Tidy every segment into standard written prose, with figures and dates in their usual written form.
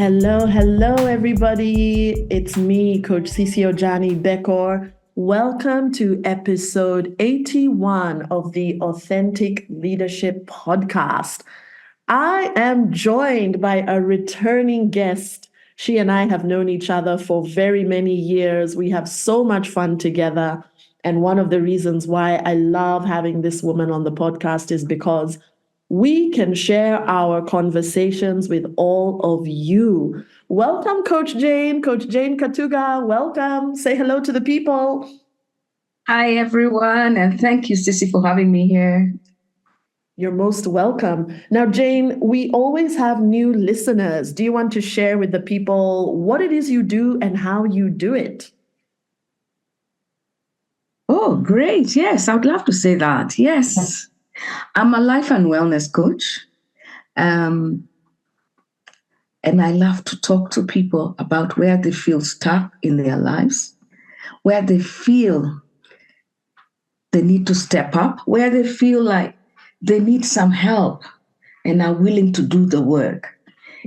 Hello, everybody. It's me, Coach Ojany-Bekhor. Welcome to episode 81 of the Authentic Leadership Podcast. I am joined by a returning guest. She and I have known each other for very many years. We have so much fun together. And one of the reasons why I love having this woman on the podcast is because we can share our conversations with all of you. Welcome, Coach Jane Katuga. Welcome. Say hello to the people. Hi, everyone, and thank you, Sissy, for having me here. You're most welcome. Now, Jane, we always have new listeners. Do you want to share with the people what it is you do and how you do it? Oh, great. Yes, I would love to say that. Yes. I'm a life and wellness coach. And I love to talk to people about where they feel stuck in their lives, where they feel they need to step up, where they feel like they need some help and are willing to do the work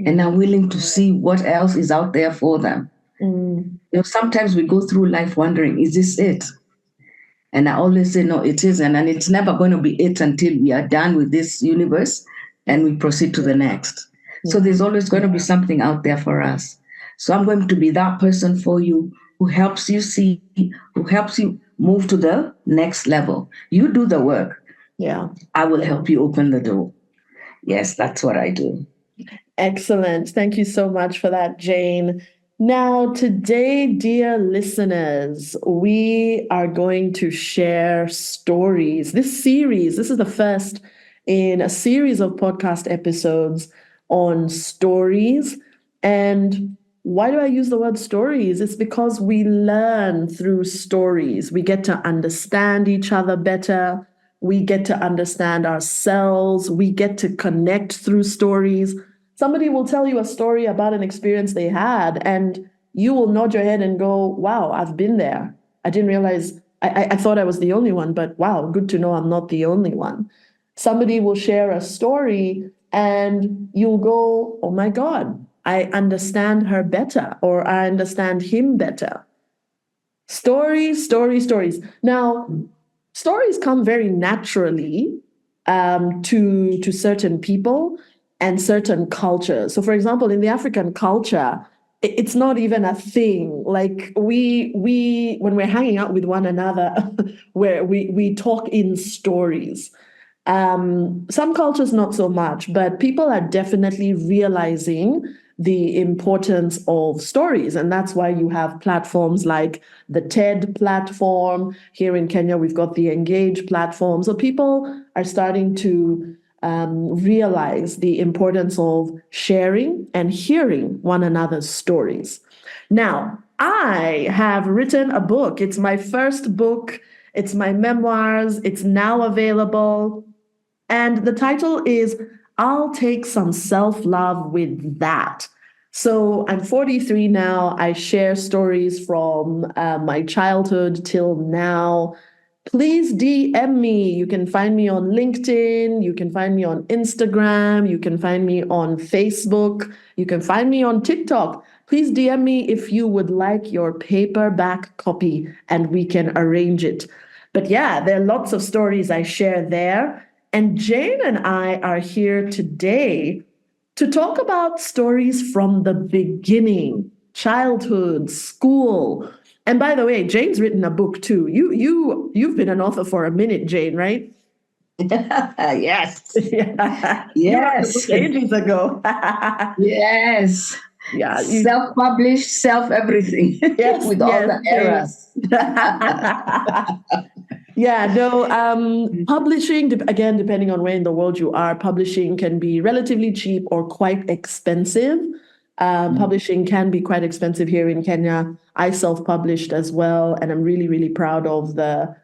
and are willing to see what else is out there for them. Sometimes we go through life wondering, is this it? And I always say, no, it isn't. And it's never going to be it until we are done with this universe and we proceed to the next. So there's always going to be something out there for us. So I'm going to be that person for you who helps you see, who helps you move to the next level. You do the work. Yeah. I will help you open the door. Yes, that's what I do. Excellent. Thank you so much for that, Jane. Now, today, dear listeners, we are going to share stories. This is the first in a series of podcast episodes on stories. And why do I use the word stories? It's because we learn through stories. We get to understand each other better. We get to understand ourselves. We get to connect through stories. Somebody will tell you a story about an experience they had, and you will nod your head and go, wow, I've been there. I didn't realize, I thought I was the only one, but wow, good to know I'm not the only one. Somebody will share a story and you'll go, oh my God, I understand her better, or I understand him better. Stories. Now, stories come very naturally to certain people and certain cultures. So, for example, in the African culture, it's not even a thing. Like we when we're hanging out with one another, where we talk in stories. Some cultures not so much, but people are definitely realizing the importance of stories. And that's why you have platforms like the TED platform. Here in Kenya, we've got the Engage platform. So people are starting to realize the importance of sharing and hearing one another's stories. Now, I have written a book. It's my first book. It's my memoirs. It's now available. And the title is I'll Take Some Self-Love With That. So I'm 43 now. I share stories from my childhood till now. Please DM me. You can find me on LinkedIn. You can find me on Instagram. You can find me on Facebook. You can find me on TikTok. Please DM me if you would like your paperback copy and we can arrange it. But yeah, there are lots of stories I share there. And Jane and I are here today to talk about stories from the beginning, childhood, school. And by the way, Jane's written a book too. You've been an author for a minute, Jane, right? Yes. Yeah. Yes. Ages ago. Yes. Yeah. Self-published, self-everything. Yes. With all the errors. Yeah, no, publishing, again, depending on where in the world you are, publishing can be relatively cheap or quite expensive. Publishing can be quite expensive here in Kenya. I self-published as well, and I'm really, really proud of the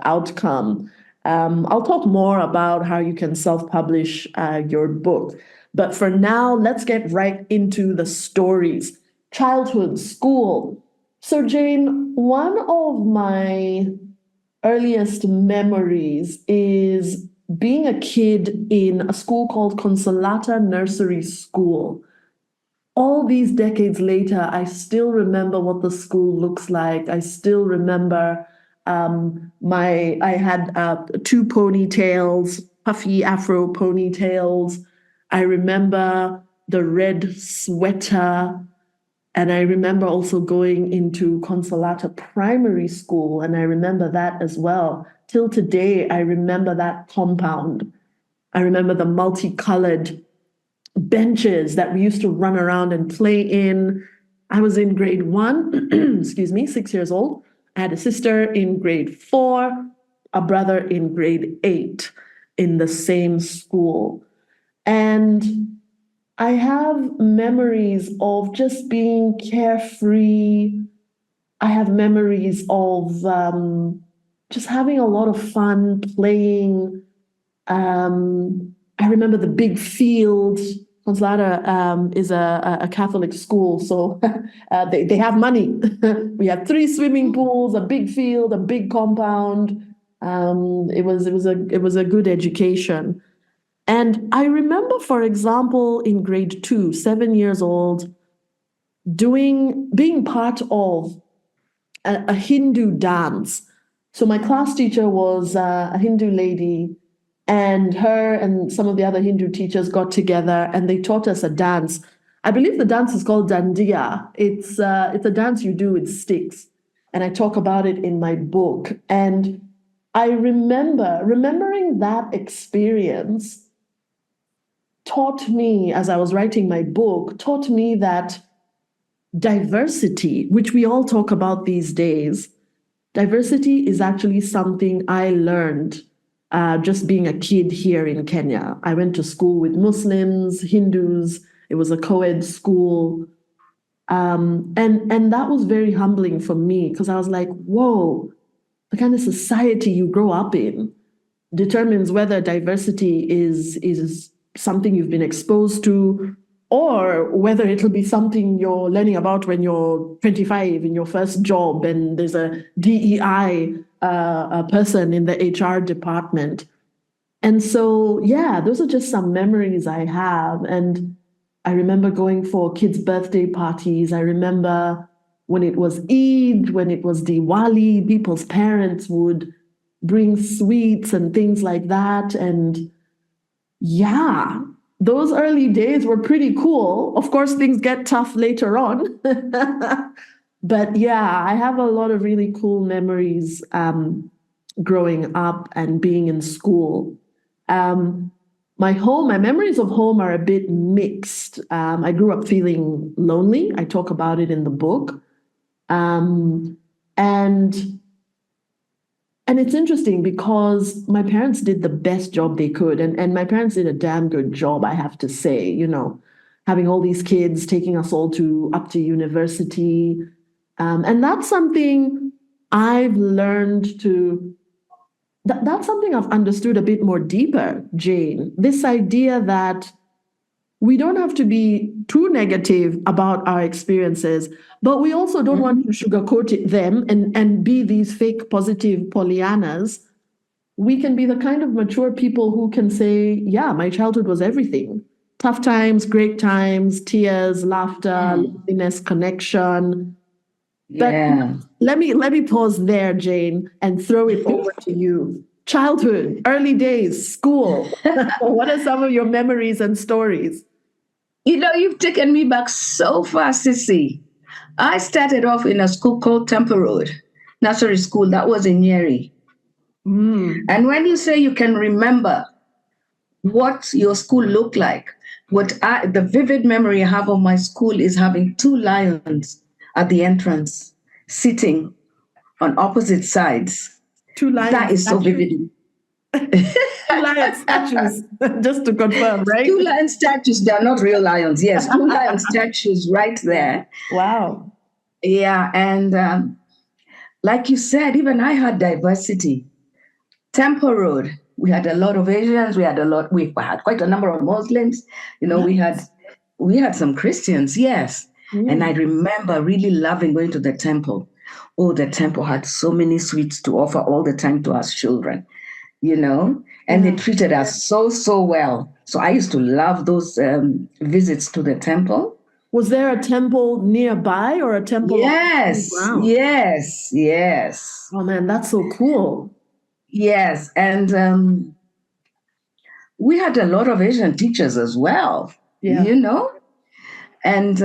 outcome. I'll talk more about how you can self-publish your book. But for now, let's get right into the stories. Childhood, school. So Jane, one of my earliest memories is being a kid in a school called Consolata Nursery School. all these decades later, I still remember what the school looks like. I still remember I had two ponytails, puffy Afro ponytails. I remember the red sweater. And I remember also going into Consolata Primary School, and I remember that as well. Till today, I remember that compound. I remember the multicolored benches that we used to run around and play in. I was in grade 1, excuse me, 6 years old. I had a sister in grade 4, a brother in grade 8 in the same school. And I have memories of just being carefree. I have memories of just having a lot of fun playing. I remember the big field. Consolata is a Catholic school, so they have money. We had 3 swimming pools, a big field, a big compound. It was a good education. And I remember, for example, in grade 2, 7 years old, being part of a Hindu dance. So my class teacher was a Hindu lady, and her and some of the other Hindu teachers got together and they taught us a dance. I believe the dance is called dandiya. It's a dance you do with sticks, and I talk about it in my book. And I remembering that experience taught me, as I was writing my book, taught me that diversity, which we all talk about these days, diversity is actually something I learned just being a kid here in Kenya. I went to school with Muslims, Hindus. It was a co-ed school. And that was very humbling for me because I was like, whoa, the kind of society you grow up in determines whether diversity is something you've been exposed to, or whether it'll be something you're learning about when you're 25 in your first job and there's a DEI a person in the HR department. And so, yeah, those are just some memories I have. And I remember going for kids' birthday parties. I remember when it was Eid, when it was Diwali, people's parents would bring sweets and things like that. And yeah, those early days were pretty cool. Of course, things get tough later on. But yeah, I have a lot of really cool memories growing up and being in school. My memories of home are a bit mixed. I grew up feeling lonely. I talk about it in the book. And it's interesting because my parents did the best job they could. And my parents did a damn good job, I have to say, having all these kids, taking us all up to university. And that's something I've learned that's something I've understood a bit more deeper, Jane. This idea that we don't have to be too negative about our experiences, but we also don't want to sugarcoat them and be these fake positive Pollyannas. We can be the kind of mature people who can say, yeah, my childhood was everything. Tough times, great times, tears, laughter, loneliness, connection. Yeah. But let me pause there, Jane, and throw it over to you. Childhood, early days, school. What are some of your memories and stories? You've taken me back so far, Sissy. I started off in a school called Temple Road, nursery school. That was in Nyeri. And when you say you can remember what your school looked like, the vivid memory I have of my school is having 2 lions at the entrance, sitting on opposite sides. 2 lions. That is so vivid. 2 lion statues, just to confirm, right? 2 lion statues. They are not real lions. Yes, 2 lion statues right there. Wow. Yeah, and like you said, even I had diversity. Temple Road, we had a lot of Asians. We had quite a number of Muslims. We had some Christians, yes. And I remember really loving going to the temple. Oh, the temple had so many sweets to offer all the time to us children, and they treated us so, so well. So I used to love those visits to the temple. Was there a temple nearby or a temple on the Yes, ground? yes, yes, Oh man, that's so cool. yes. And we had a lot of Asian teachers as well, Yeah. And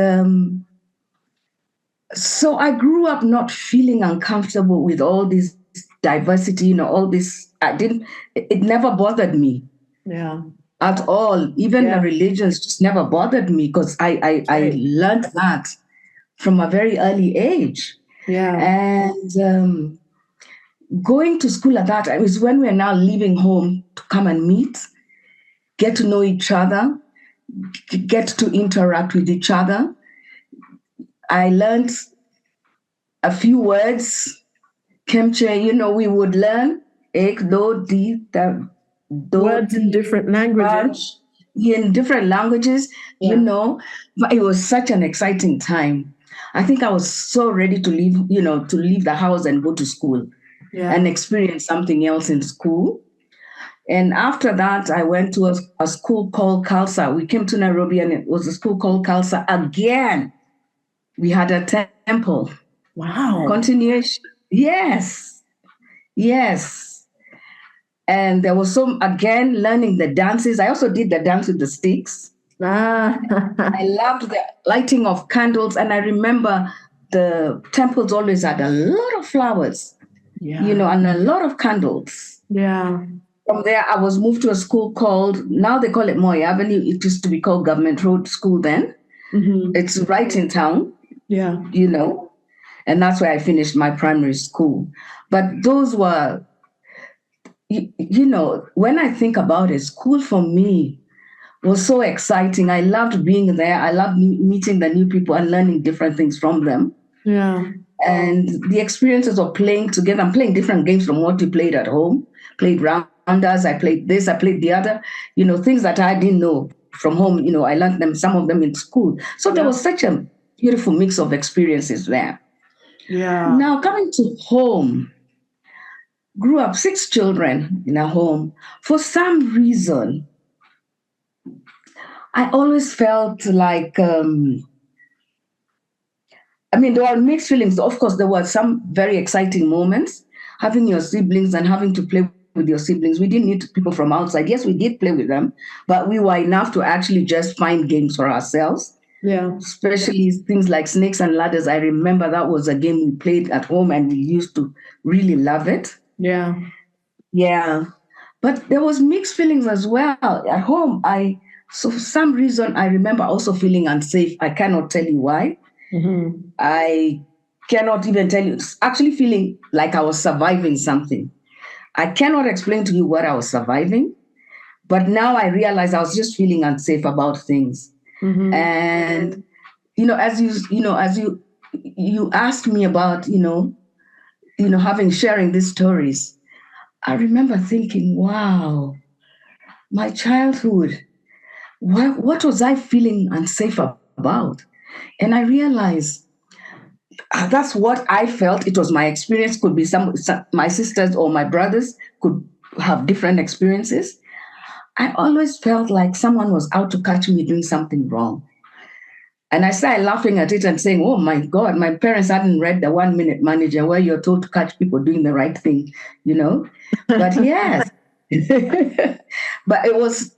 so I grew up not feeling uncomfortable with all this diversity, all this. It never bothered me Yeah. at all. Even the Yeah. religions just never bothered me because I Right. learned that from a very early age. Yeah. And going to school at that time is when we're now leaving home to come and meet, get to know each other, get to interact with each other. I learned a few words. Kemche, we would learn ek, do, di, da, do, Words in di, different languages. bunch in different languages, Yeah. But it was such an exciting time. I think I was so ready to leave, to leave the house and go to school Yeah. and experience something else in school. And after that, I went to a school called Khalsa. We came to Nairobi and it was a school called Khalsa. Again, we had a temple. Wow. Continuation. Yes. Yes. And there was again, learning the dances. I also did the dance with the sticks. Ah. I loved the lighting of candles. And I remember the temples always had a lot of flowers, Yeah. and a lot of candles. Yeah. From there, I was moved to a school called, now they call it Moy Avenue. It used to be called Government Road School then. Mm-hmm. It's right in town, Yeah. And that's where I finished my primary school. But those were, when I think about it, school for me was so exciting. I loved being there. I loved meeting the new people and learning different things from them. Yeah. And the experiences of playing together. I'm playing different games from what you played at home. Played rounders, I played this, I played the other, things that I didn't know from home, I learned some of them in school. So there was such a beautiful mix of experiences there. Yeah. Now coming to home, grew up 6 children in a home. For some reason, I always felt like, there were mixed feelings. Of course, there were some very exciting moments, having your siblings and having to play with your siblings. We didn't need people from outside. Yes, we did play with them, but we were enough to actually just find games for ourselves. Yeah. Especially things like snakes and ladders. I remember that was a game we played at home and we used to really love it. Yeah. Yeah. But there was mixed feelings as well. At home, so for some reason, I remember also feeling unsafe. I cannot tell you why. Mm-hmm. I cannot even tell you. Actually feeling like I was surviving something. I cannot explain to you what I was surviving, but now I realize I was just feeling unsafe about things. Mm-hmm. And as you asked me about sharing these stories, I remember thinking, wow, my childhood, what was I feeling unsafe about? And I realized that's what I felt. It was my experience. Could be some my sisters or my brothers could have different experiences. I always felt like someone was out to catch me doing something wrong. And I started laughing at it and saying, oh my God, my parents hadn't read the 1 Minute Manager where you're told to catch people doing the right thing, But yes. But it was,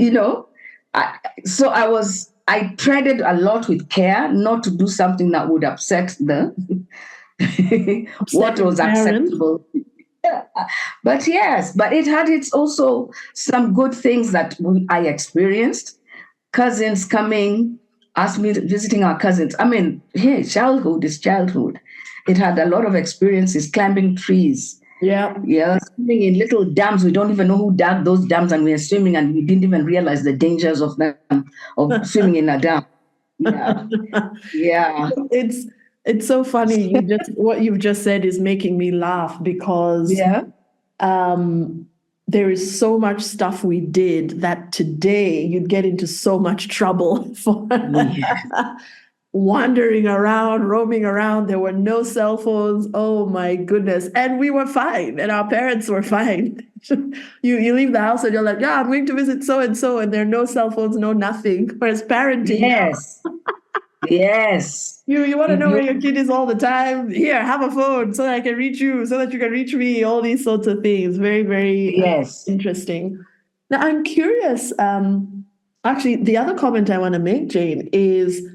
I treaded a lot with care not to do something that would upset what was acceptable. Yeah. But yes, but it had its also some good things that I experienced. Cousins coming, asked me visiting our cousins. Hey, childhood is childhood. It had a lot of experiences, climbing trees. Yeah. Yeah, swimming in little dams. We don't even know who dug those dams, and we were swimming and we didn't even realize the dangers of them, of swimming in a dam. Yeah. Yeah. It's so funny. What you've just said is making me laugh because there is so much stuff we did that today you'd get into so much trouble for wandering around, roaming around. There were no cell phones. Oh my goodness. And we were fine. And our parents were fine. You leave the house and you're like, yeah, I'm going to visit so and so, and there are no cell phones, no nothing. Whereas parenting. Yes. Yes. You want to know where You- your kid is all the time? Here, have a phone so that I can reach you, so that you can reach me, all these sorts of things. Very, very Yes. interesting. Now, I'm curious. Actually, the other comment I want to make, Jane, is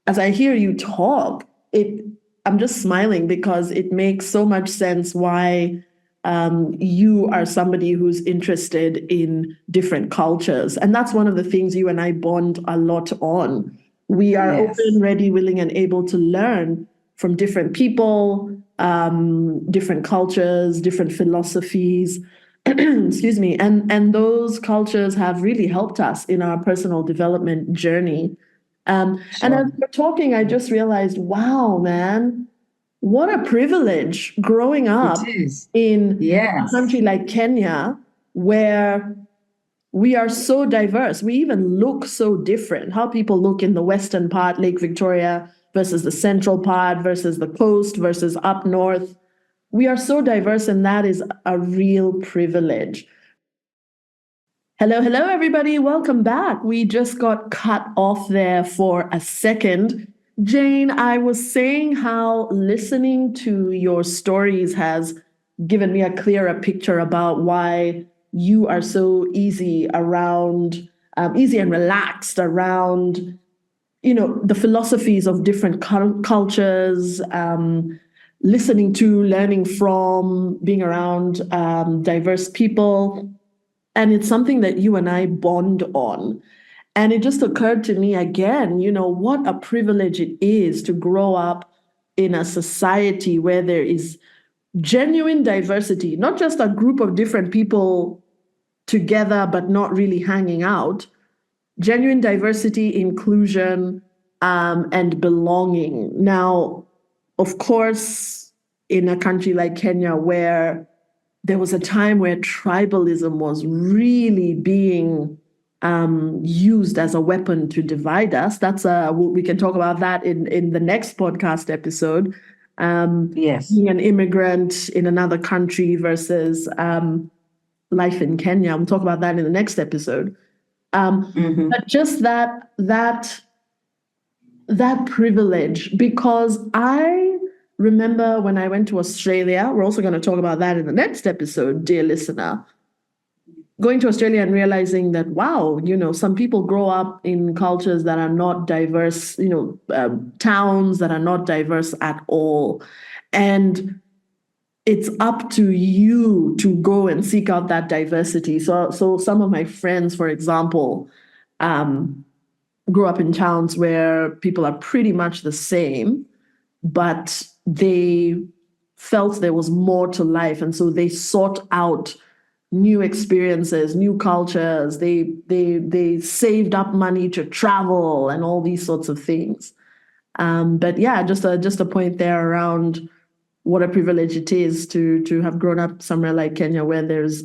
as I hear you talk, I'm just smiling because it makes so much sense why you are somebody who's interested in different cultures. And that's one of the things you and I bond a lot on. We are Yes. open, ready, willing, and able to learn from different people, different cultures, different philosophies. Excuse me. And those cultures have really helped us in our personal development journey. And as Sure. we're talking, I just realized, wow, man, what a privilege growing up It is. in a Yes. country like Kenya, where we are so diverse. We even look so different. How people look in the western part, Lake Victoria, versus the central part, versus the coast, versus up north. We are so diverse, and that is a real privilege. Hello, hello, everybody. Welcome back. We just got cut off there for a second. Jane, I was saying how listening to your stories has given me a clearer picture about why you are so easy around, easy and relaxed around, the philosophies of different cultures, listening to, learning from, being around diverse people. And it's something that you and I bond on. And it just occurred to me again, what a privilege it is to grow up in a society where there is genuine diversity, not just a group of different people together but not really hanging out, genuine diversity, inclusion, and belonging. Now, of course, in a country like Kenya, where there was a time where tribalism was really being used as a weapon to divide us. We can talk about that in the next podcast episode. Yes. Being an immigrant in another country versus life in Kenya. We'll talk about that in the next episode. But just that privilege, because I remember when I went to Australia, we're also going to talk about that in the next episode, dear listener, going to Australia and realizing that, wow, some people grow up in cultures that are not diverse, towns that are not diverse at all. And it's up to you to go and seek out that diversity. So some of my friends, for example, grew up in towns where people are pretty much the same, but they felt there was more to life. And so they sought out new experiences, new cultures. They saved up money to travel and all these sorts of things. But yeah, just a point there around what a privilege it is to have grown up somewhere like Kenya where there's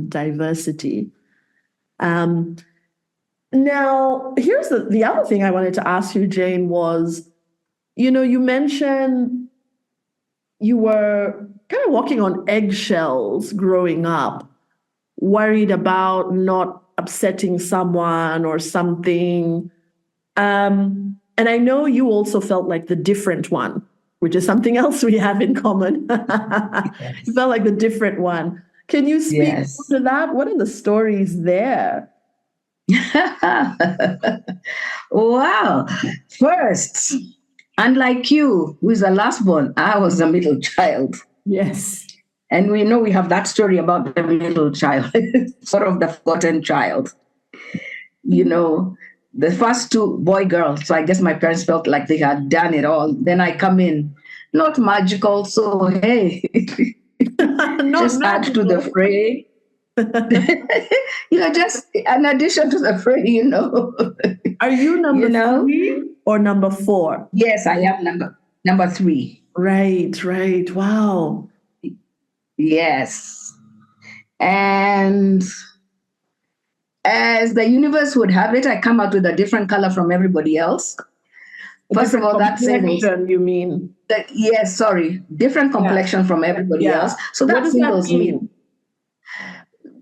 diversity. Now, here's the other thing I wanted to ask you, Jane, was, you mentioned you were kind of walking on eggshells growing up, worried about not upsetting someone or something. And I know you also felt like the different one, which is something else we have in common. Yes. You felt like the different one. Can you speak Yes. to that? What are the stories there? Wow. First, unlike you, who is the last born, I was the middle child. Yes. And we know we have that story about the middle child, sort of the forgotten child. The first two boy girls. So I guess my parents felt like they had done it all. Then I come in, not magical. So, hey, just add to the fray. Just an addition to the fray, Are you number 3 or number 4? Yes, I am number 3. Right. Wow. Yes. And as the universe would have it, I come out with a different color from everybody else. First of all, that signals. You mean? Yes, sorry. Different complexion from everybody else. So that signals me.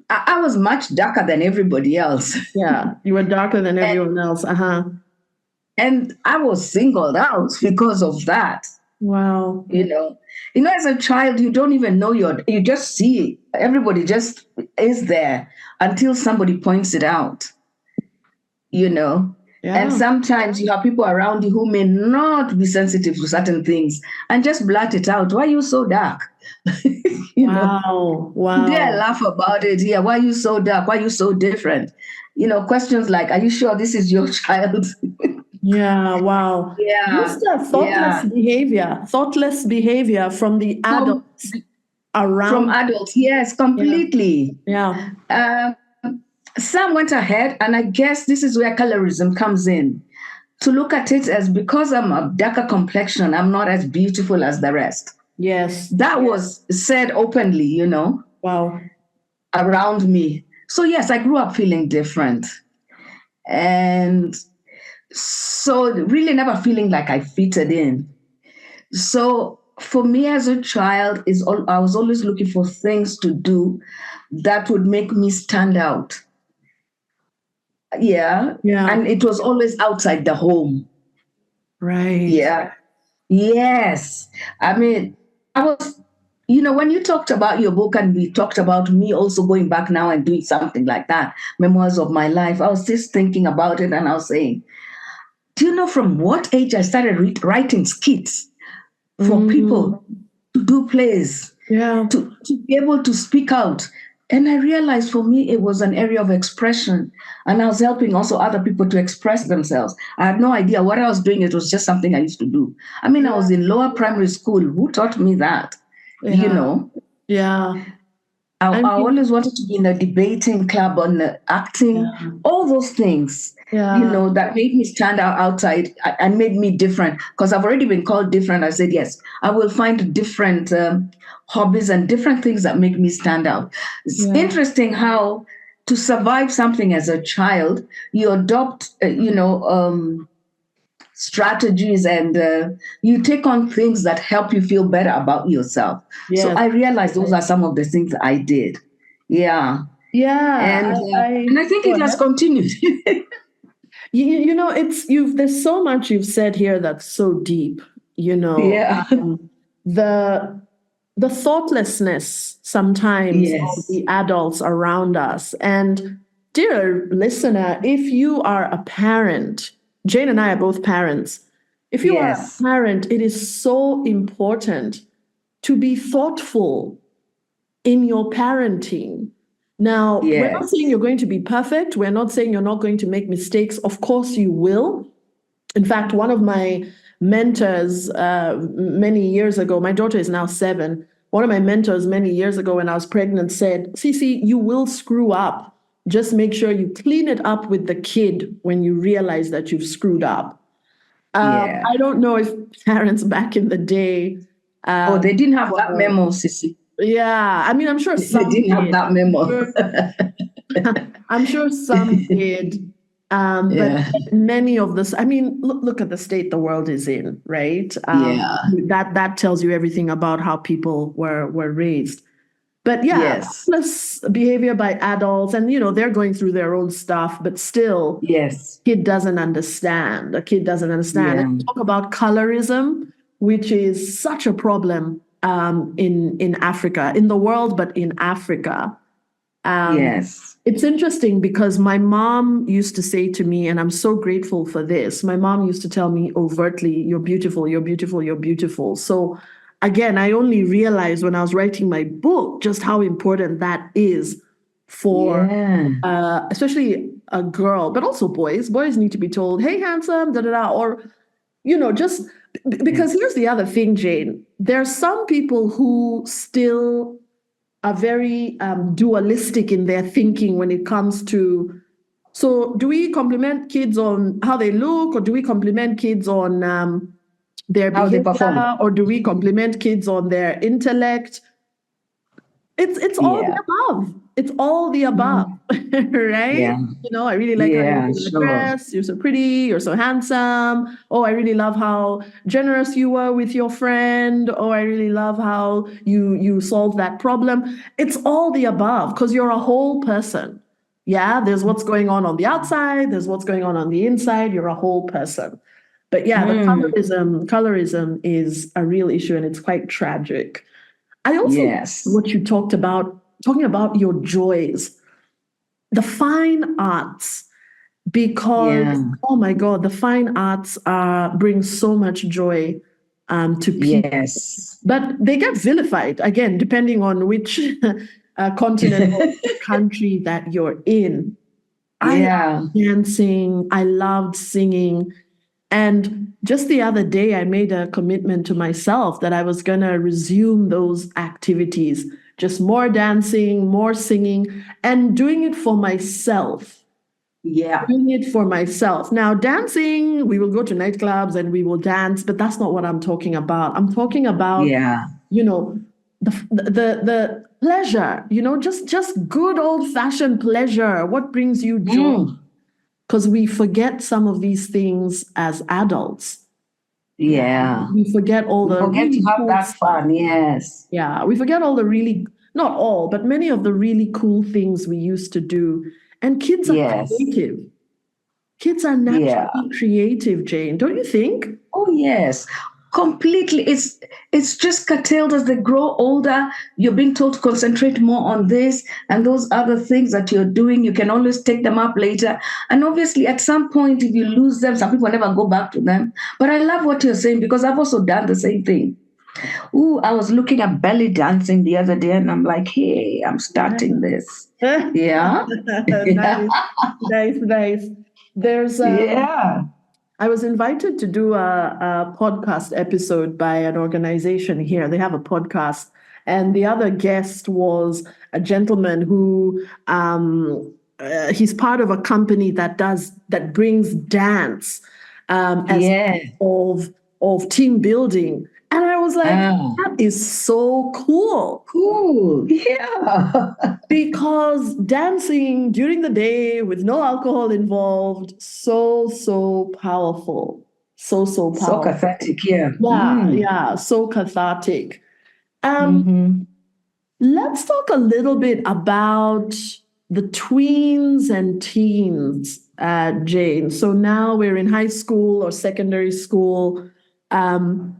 I was much darker than everybody else. Yeah, you were darker than everyone else. And I was singled out because of that. Wow. As a child, you don't even know you just see everybody just is there until somebody points it out, and Yeah. sometimes you have people around you who may not be sensitive to certain things and just blurt it out. Why are you so dark? Wow. Today I Wow. laugh about it. Yeah, why are you so dark? Why are you so different? Questions like, are you sure this is your child? Yeah. Wow. Yeah, Just a yeah. thoughtless behavior from the From adults from around. adults, yes, Yeah. completely. Yeah. Uh, some went ahead, and I guess this is where colorism comes in. To look at it as, because I'm a darker complexion, I'm not as beautiful as the rest. Yes. That was said openly, Wow. around me. So, yes, I grew up feeling different. And so, really never feeling like I fitted in. So, for me as a child, I was always looking for things to do that would make me stand out. Yeah. Yeah. And it was always outside the home. Right. Yeah. Yes. I mean, I was, when you talked about your book and we talked about me also going back now and doing something like that, Memoirs of My Life, I was just thinking about it and I was saying, do you know from what age I started writing skits for Mm. people to do plays, Yeah. to be able to speak out? And I realized for me, it was an area of expression. And I was helping also other people to express themselves. I had no idea what I was doing. It was just something I used to do. I mean, I was in lower primary school. Who taught me that? You Yeah. know, Yeah. I I mean, always wanted to be in a debating club, on acting, yeah. all those things, Yeah. that made me stand out outside and made me different. Because I've already been called different. I said, yes, I will find different hobbies and different things that make me stand out. It's Yeah. interesting how to survive something as a child, you adopt, strategies, and you take on things that help you feel better about yourself. So Yes. I realized those are some of the things I did. Yeah. Yeah. And I think Go it has ahead. continued. There's so much you've said here that's so deep, Yeah. the the thoughtlessness sometimes of Yes. the adults around us. And dear listener, if you are a parent, Jane and I are both parents. If you are a Yes. parent, it is so important to be thoughtful in your parenting. Now, we're not saying Yes. you're going to be perfect. We're not saying you're not going to make mistakes. Of course, you will. In fact, one of my mentors many years ago, my daughter is now 7. One of my mentors many years ago when I was pregnant said, Cece, you will screw up. Just make sure you clean it up with the kid when you realize that you've screwed up. Yeah. I don't know if parents back in the day Oh, they didn't have that were, memo, Sissy. yeah, I mean, I'm sure They some didn't have did. that memo. Sure I'm sure some did, but Yeah. many of this. I mean, look at the state the world is in, right? Yeah. That tells you everything about how people were raised. But yeah, Yes. plus behavior by adults, and they're going through their own stuff, but still, Yes. kid doesn't understand. The kid doesn't understand. And Yeah. talk about colorism, which is such a problem in Africa, in the world, but in Africa. Yes. It's interesting because my mom used to say to me, and I'm so grateful for this. My mom used to tell me overtly, "You're beautiful, you're beautiful, you're beautiful." So, again, I only realized when I was writing my book just how important that is for, Yeah. especially a girl, but also boys. Boys need to be told, "Hey, handsome," da da da, or just because Yes. here's the other thing, Jane. There are some people who still are very dualistic in their thinking when it comes to. So, do we compliment kids on how they look, or do we compliment kids on their How they perform. behavior, or do we compliment kids on their intellect? It's all the Yeah. above. It's all the above, Mm. right? Yeah. I really like how you look Yeah, in that sure. dress. You're so pretty. You're so handsome. Oh, I really love how generous you were with your friend. Oh, I really love how you solved that problem. It's all the above because you're a whole person. Yeah, there's what's going on the outside, there's what's going on the inside. You're a whole person. But yeah, the colorism is a real issue, and it's quite tragic. I also Yes. what you talked about, talking about your joys, the fine arts, because Yeah. oh my God, the fine arts bring so much joy to people, Yes. but they get vilified again, depending on which continent or country that you're in. I Yeah. love dancing, I loved singing. And just the other day, I made a commitment to myself that I was going to resume those activities, just more dancing, more singing, and doing it for myself. Yeah. Doing it for myself. Now, dancing, we will go to nightclubs and we will dance, but that's not what I'm talking about. I'm talking about, Yeah. you know, the pleasure, just good old-fashioned pleasure. What brings you joy? Because we forget some of these things as adults. Yeah. We forget all We the forget to really have cool that stuff. fun. Yes. Yeah, we forget all the really, not all, but many of the really cool things we used to do. And kids are Yes. creative. Kids are Yeah. naturally creative, Jane, don't you think? Oh yes. Completely. It's just curtailed as they grow older. You're being told to concentrate more on this and those other things that you're doing. You can always take them up later. And obviously, at some point, if you lose them, some people never go back to them. But I love what you're saying because I've also done the same thing. Ooh, I was looking at belly dancing the other day and I'm like, hey, I'm starting this. Yeah. Nice, nice, nice. There's Yeah. I was invited to do a podcast episode by an organization here. They have a podcast, and the other guest was a gentleman who he's part of a company that brings dance as Yeah. of team building, and I was like, Ah, that is so cool. cool. Yeah. Because dancing during the day with no alcohol involved, so powerful. So So powerful. cathartic. Yeah. Yeah, yeah, so cathartic. Um, Mm-hmm. let's talk a little bit about the tweens and teens, Jane. So now we're in high school or secondary school. Um,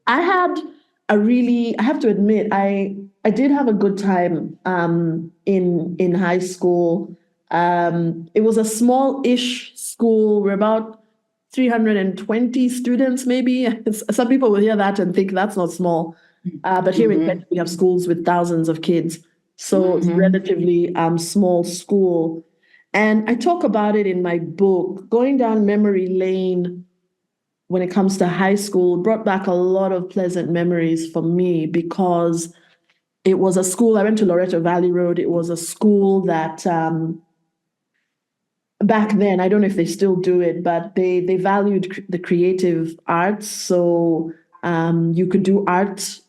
I had I have to admit, I did have a good time in high school. It was a small-ish school. We're about 320 students, maybe. Some people will hear that and think that's not small. But here in Kenya, we have schools with thousands of kids. So it's relatively small school. And I talk about it in my book, going down memory lane when it comes to high school brought back a lot of pleasant memories for me because it was a school. I went to Loreto Valley Road. It was a school that back then, I don't know if they still do it, but they valued the creative arts. So you could do art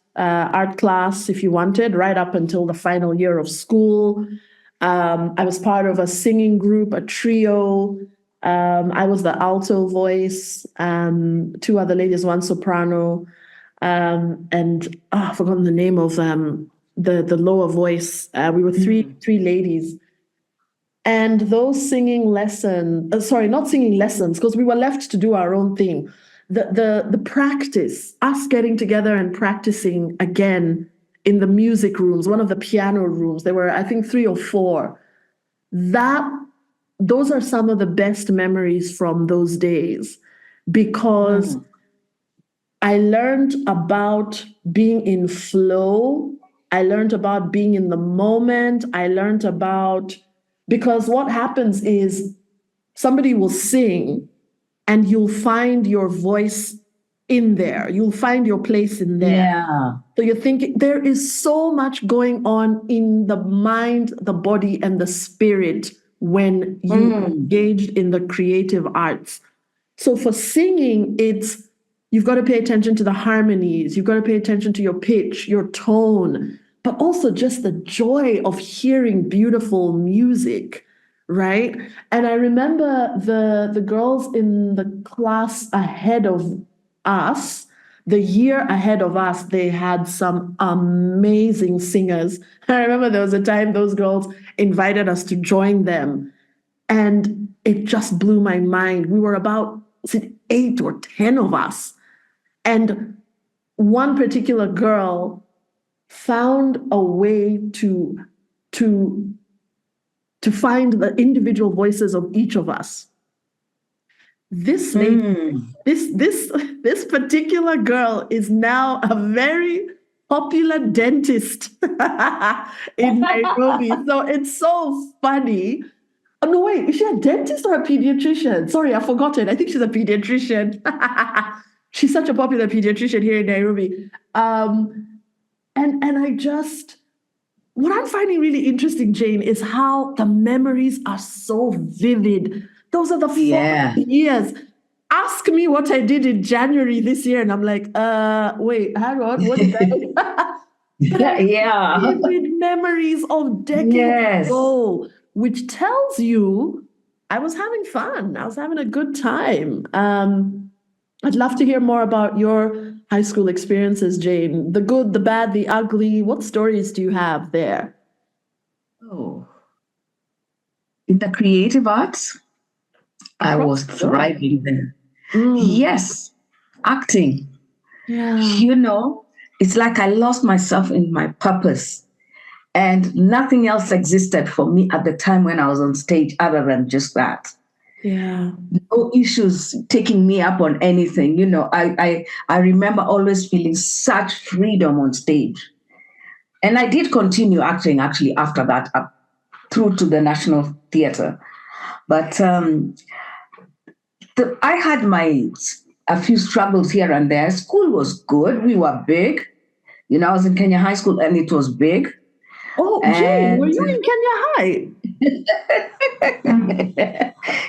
class if you wanted, right up until the final year of school. I was part of a singing group, a trio. I was the alto voice, two other ladies, one soprano, and I've forgotten the name of the lower voice. We were three ladies. And those singing sorry, not singing lessons, because we were left to do our own thing. The practice, us getting together and practicing again in the music rooms, one of the piano rooms. There were, I think, 3 or 4. Those are some of the best memories from those days because I learned about being in flow. I learned about being in the moment. I learned about, because what happens is somebody will sing and you'll find your voice in there. You'll find your place in there. Yeah. So you're thinking there is so much going on in the mind, the body, and the spirit when you engaged in the creative arts. So for singing, you've got to pay attention to the harmonies, you've got to pay attention to your pitch, your tone, but also just the joy of hearing beautiful music, right? And I remember the girls in the class ahead of us, The year ahead of us, they had some amazing singers. I remember there was a time those girls invited us to join them, and it just blew my mind. We were about, was it 8 or 10 of us? And one particular girl found a way to find the individual voices of each of us. This lady, this particular girl is now a very popular dentist in Nairobi. So it's so funny. Oh, no, wait, is she a dentist or a pediatrician? Sorry, I've forgotten. I think she's a pediatrician. She's such a popular pediatrician here in Nairobi. And what I'm finding really interesting, Jane, is how the memories are so vivid. Those are the 4 years. Ask me what I did in January this year, and I'm like, wait, hang on, what did I do? Vivid memories of decades ago, which tells you I was having fun. I was having a good time. I'd love to hear more about your high school experiences, Jane. The good, the bad, the ugly. What stories do you have there? Oh, in the creative arts, I was thriving there. Yes, acting. Yeah. You know, it's like I lost myself in my purpose, and nothing else existed for me at the time when I was on stage other than just that. Yeah. No issues taking me up on anything. You know, I remember always feeling such freedom on stage. And I did continue acting actually after that, up through to the National Theatre. But I had a few struggles here and there. School was good. We were big. You know, I was in Kenya High School and it was big. Oh, Jane, were you in Kenya High?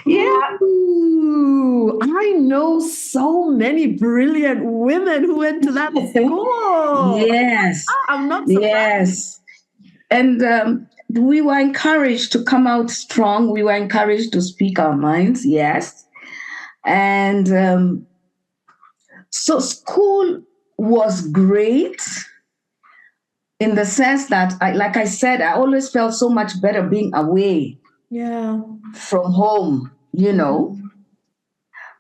Yeah. Ooh, I know so many brilliant women who went to that school. Yes. I'm not surprised. Yes. And we were encouraged to come out strong. We were encouraged to speak our minds. Yes. And so school was great in the sense that, like I said, I always felt so much better being away from home, you know.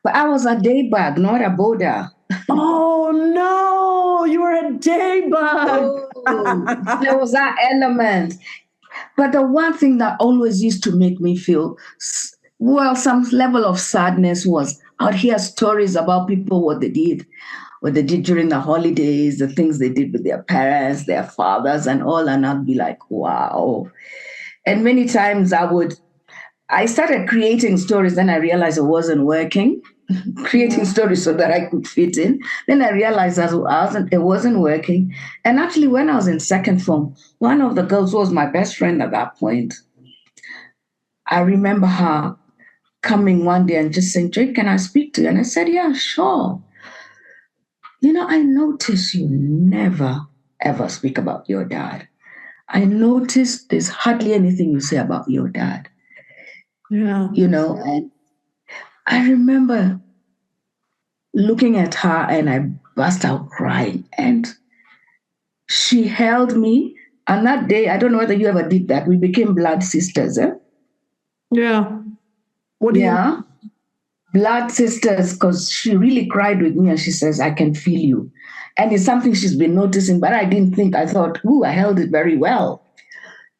But I was a day bug, not a boarder. Oh, no, you were a day bug. Oh, there was that element. But the one thing that always used to make me feel, well, some level of sadness was I'd hear stories about people, what they did during the holidays, the things they did with their parents, their fathers and all, and I'd be like, wow. And many times I started creating stories, then I realized it wasn't working. Creating stories so that I could fit in. Then I realized that it wasn't working. And actually, when I was in second form, one of the girls who was my best friend at that point, I remember her coming one day and just saying, Jake, can I speak to you? And I said, yeah, sure. You know, I notice you never, ever speak about your dad. I noticed there's hardly anything you say about your dad. Yeah. You know, and I remember looking at her and I burst out crying. And she held me. And that day, I don't know whether you ever did that, we became blood sisters. Yeah. What do you Blood sisters, because she really cried with me and she says, I can feel you. And it's something she's been noticing, but I didn't think, I thought, I held it very well.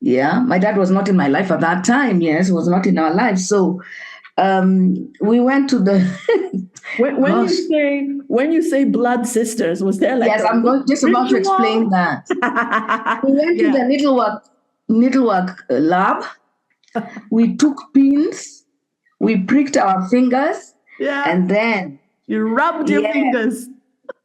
Yeah, my dad was not in my life at that time. Yes, was not in our life. So we went to the when you say blood sisters, was there like yes, I'm just about to explain that. We went to the needlework lab. We took pins. We pricked our fingers, and then you rubbed your fingers.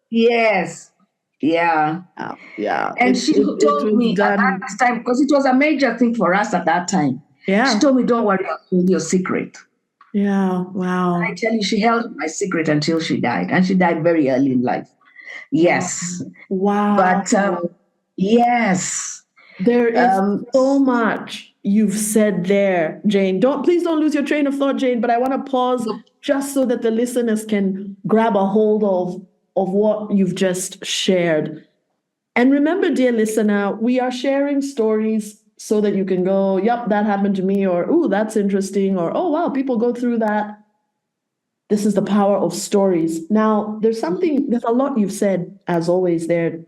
Yes, yeah. And she told me at that time, because it was a major thing for us at that time. Yeah. She told me, don't worry, I'll hold your secret. Yeah, wow. I tell you, she held my secret until she died, and she died very early in life. Yes. Wow. But yes. There is so much you've said there, Jane. Please don't lose your train of thought, Jane, but I want to pause just so that the listeners can grab a hold of of what you've just shared. And remember, dear listener, we are sharing stories so that you can go, yep, that happened to me, or, ooh, that's interesting, or, oh, wow, people go through that. This is the power of stories. Now, there's a lot you've said, as always, there,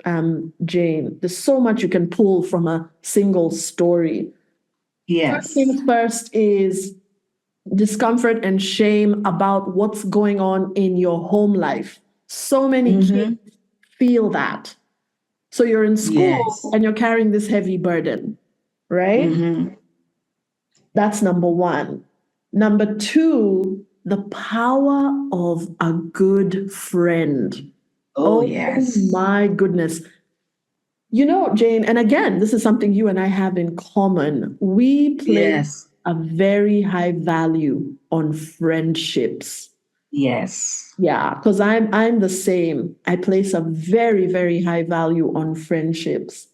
Jane. There's so much you can pull from a single story. First Yes. things first is discomfort and shame about what's going on in your home life. So many kids feel that. So you're in school Yes. and you're carrying this heavy burden, right? That's number one. Number two, the power of a good friend. Oh, yes. My goodness. You know, Jane, and again, this is something you and I have in common. We place Yes. a very high value on friendships. Yes. Yeah, because I'm the same. I place a very, very high value on friendships.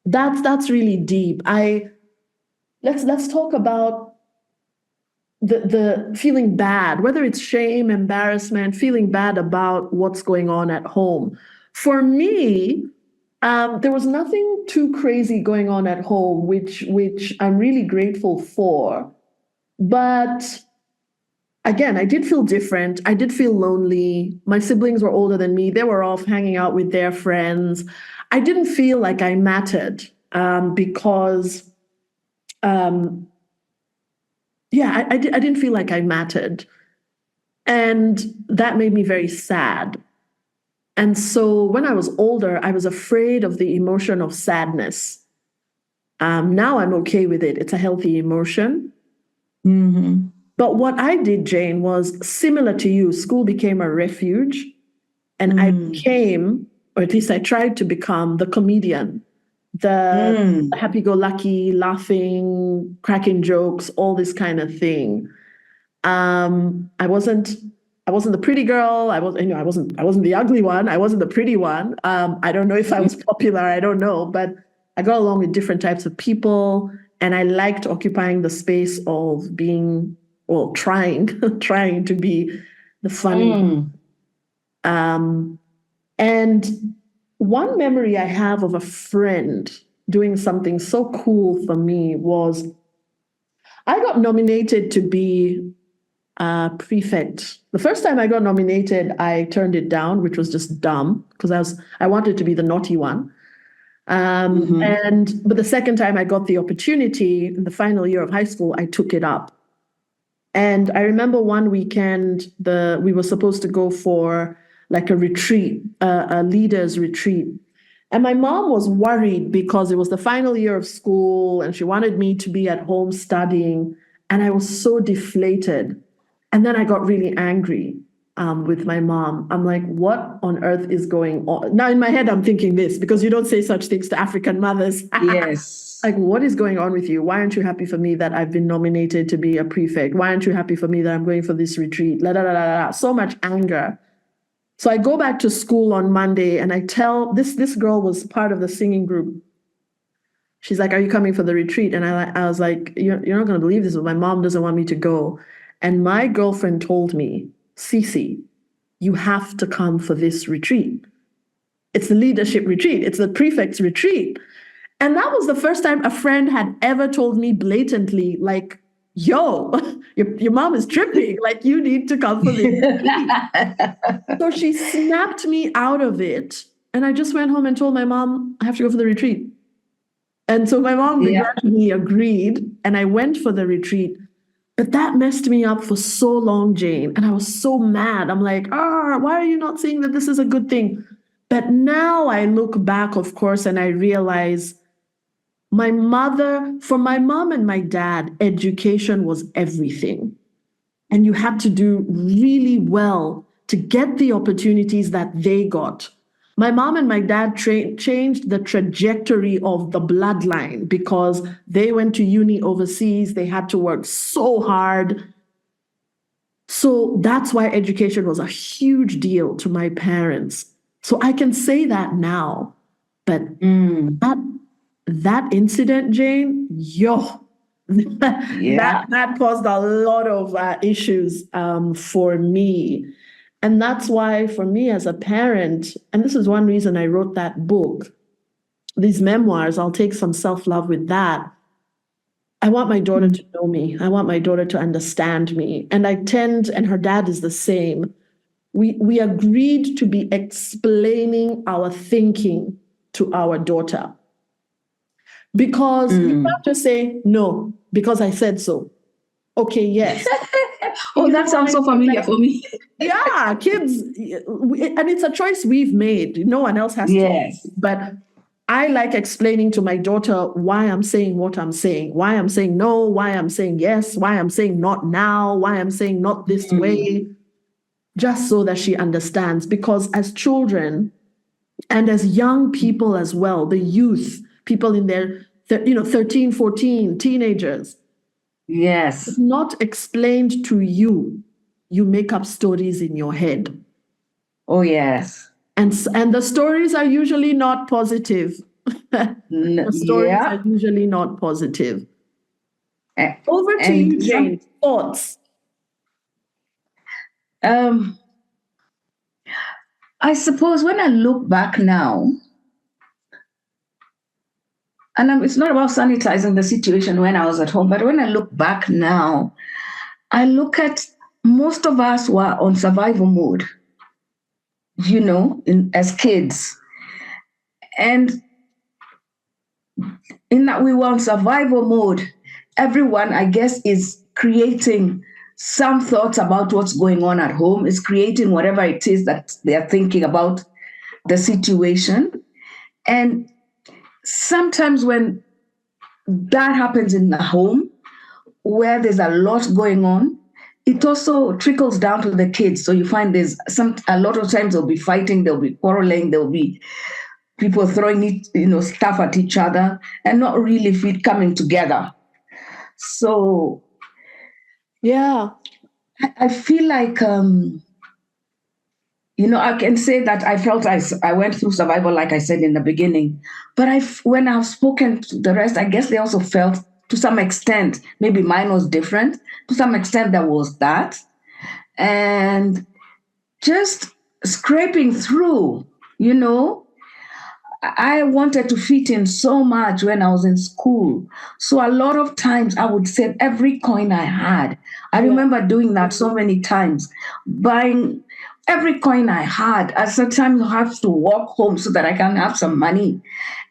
That's really deep. Let's talk about the feeling bad, whether it's shame, embarrassment, feeling bad about what's going on at home. For me, there was nothing too crazy going on at home, which I'm really grateful for. But again, I did feel different. I did feel lonely. My siblings were older than me. They were off hanging out with their friends. I didn't feel like I mattered because, I didn't feel like I mattered. And that made me very sad. And so when I was older, I was afraid of the emotion of sadness. Now I'm okay with it. It's a healthy emotion. But what I did, Jane, was similar to you. School became a refuge, and I became, or at least I tried to become, the comedian, the happy-go-lucky, laughing, cracking jokes, all this kind of thing. I wasn't the pretty girl. I wasn't the ugly one. I wasn't the pretty one. I don't know if I was popular. I don't know, but I got along with different types of people, and I liked occupying the space of being, well, trying to be the funny. And one memory I have of a friend doing something so cool for me was I got nominated to be prefect. The first time I got nominated, I turned it down, which was just dumb because I wanted to be the naughty one. But the second time I got the opportunity in the final year of high school, I took it up. And I remember one weekend, we were supposed to go for like a retreat, a leaders retreat. And my mom was worried because it was the final year of school and she wanted me to be at home studying. And I was so deflated. And then I got really angry with my mom. I'm like, what on earth is going on? Now in my head, I'm thinking this because you don't say such things to African mothers. Yes. Like, what is going on with you? Why aren't you happy for me that I've been nominated to be a prefect? Why aren't you happy for me that I'm going for this retreat? La, la, la, la, la. So much anger. So I go back to school on Monday and I tell this girl was part of the singing group. She's like, are you coming for the retreat? And I was like, you're not going to believe this, but my mom doesn't want me to go. And my girlfriend told me, Cece, you have to come for this retreat. It's the leadership retreat. It's the prefect's retreat. And that was the first time a friend had ever told me blatantly, like, yo, your mom is tripping. Like, you need to come for this retreat. So she snapped me out of it. And I just went home and told my mom, I have to go for the retreat. And so my mom begrudgingly agreed. And I went for the retreat. But that messed me up for so long, Jane. And I was so mad. I'm like, why are you not saying that this is a good thing? But now I look back, of course, and I realize for my mom and my dad, education was everything. And you had to do really well to get the opportunities that they got. My mom and my dad changed the trajectory of the bloodline because they went to uni overseas. They had to work so hard. So that's why education was a huge deal to my parents. So I can say that now. But that incident, Jane, that caused a lot of issues for me. And that's why for me as a parent, and this is one reason I wrote that book, these memoirs, I'll take some self-love with that. I want my daughter to know me. I want my daughter to understand me. And and her dad is the same. We agreed to be explaining our thinking to our daughter. Because you can't just say, no, because I said so. Okay, yes. Oh, that sounds so familiar for me. Yeah, kids, and it's a choice we've made. No one else has Yes. to. But I like explaining to my daughter why I'm saying what I'm saying, why I'm saying no, why I'm saying yes, why I'm saying not now, why I'm saying not this way, just so that she understands. Because as children and as young people as well, the youth, people in their 13, 14, teenagers, Yes. not explained to you, you make up stories in your head. Oh, yes. And the stories are usually not positive. The stories are usually not positive. Over to you, Jane. Thoughts? I suppose when I look back now, and it's not about sanitizing the situation when I was at home, but when I look back now, I look at most of us were on survival mode, as kids. And in that we were on survival mode, everyone, I guess, is creating some thoughts about what's going on at home, is creating whatever it is that they are thinking about the situation. And sometimes when that happens in the home, where there's a lot going on, it also trickles down to the kids. So you find a lot of times they'll be fighting, they'll be quarreling, there'll be people throwing stuff at each other and not really coming together. So yeah, I feel like I can say that I felt I went through survival, like I said in the beginning. But when I've spoken to the rest, I guess they also felt to some extent, maybe mine was different. To some extent, there was that. And just scraping through, I wanted to fit in so much when I was in school. So a lot of times I would save every coin I had. I remember doing that so many times, buying every coin I had. At some times I have to walk home so that I can have some money.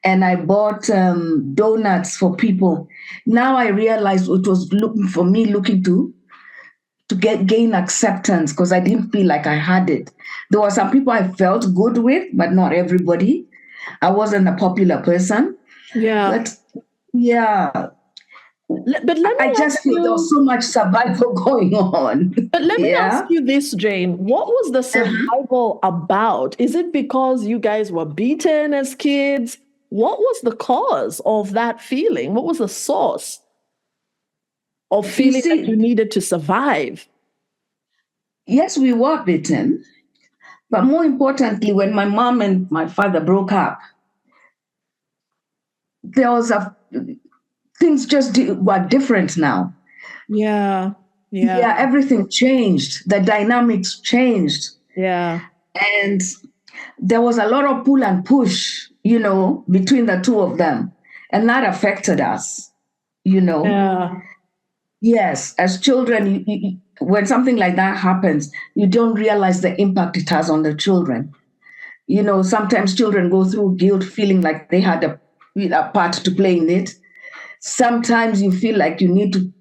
And I bought donuts for people. Now I realize it was looking to gain acceptance, because I didn't feel like I had it. There were some people I felt good with, but not everybody. I wasn't a popular person. Yeah. But yeah. But let me I just feel there was so much survival going on. But let me ask you this, Jane. What was the survival about? Is it because you guys were beaten as kids? What was the cause of that feeling? What was the source of feeling like you needed to survive? Yes, we were beaten. But more importantly, when my mom and my father broke up, there was things just were different now. Yeah. Yeah, everything changed. The dynamics changed. Yeah. And there was a lot of pull and push, between the two of them. And that affected us, Yeah. Yes, as children, when something like that happens, you don't realize the impact it has on the children. Sometimes children go through guilt, feeling like they had a part to play in it. Sometimes you feel like you need to,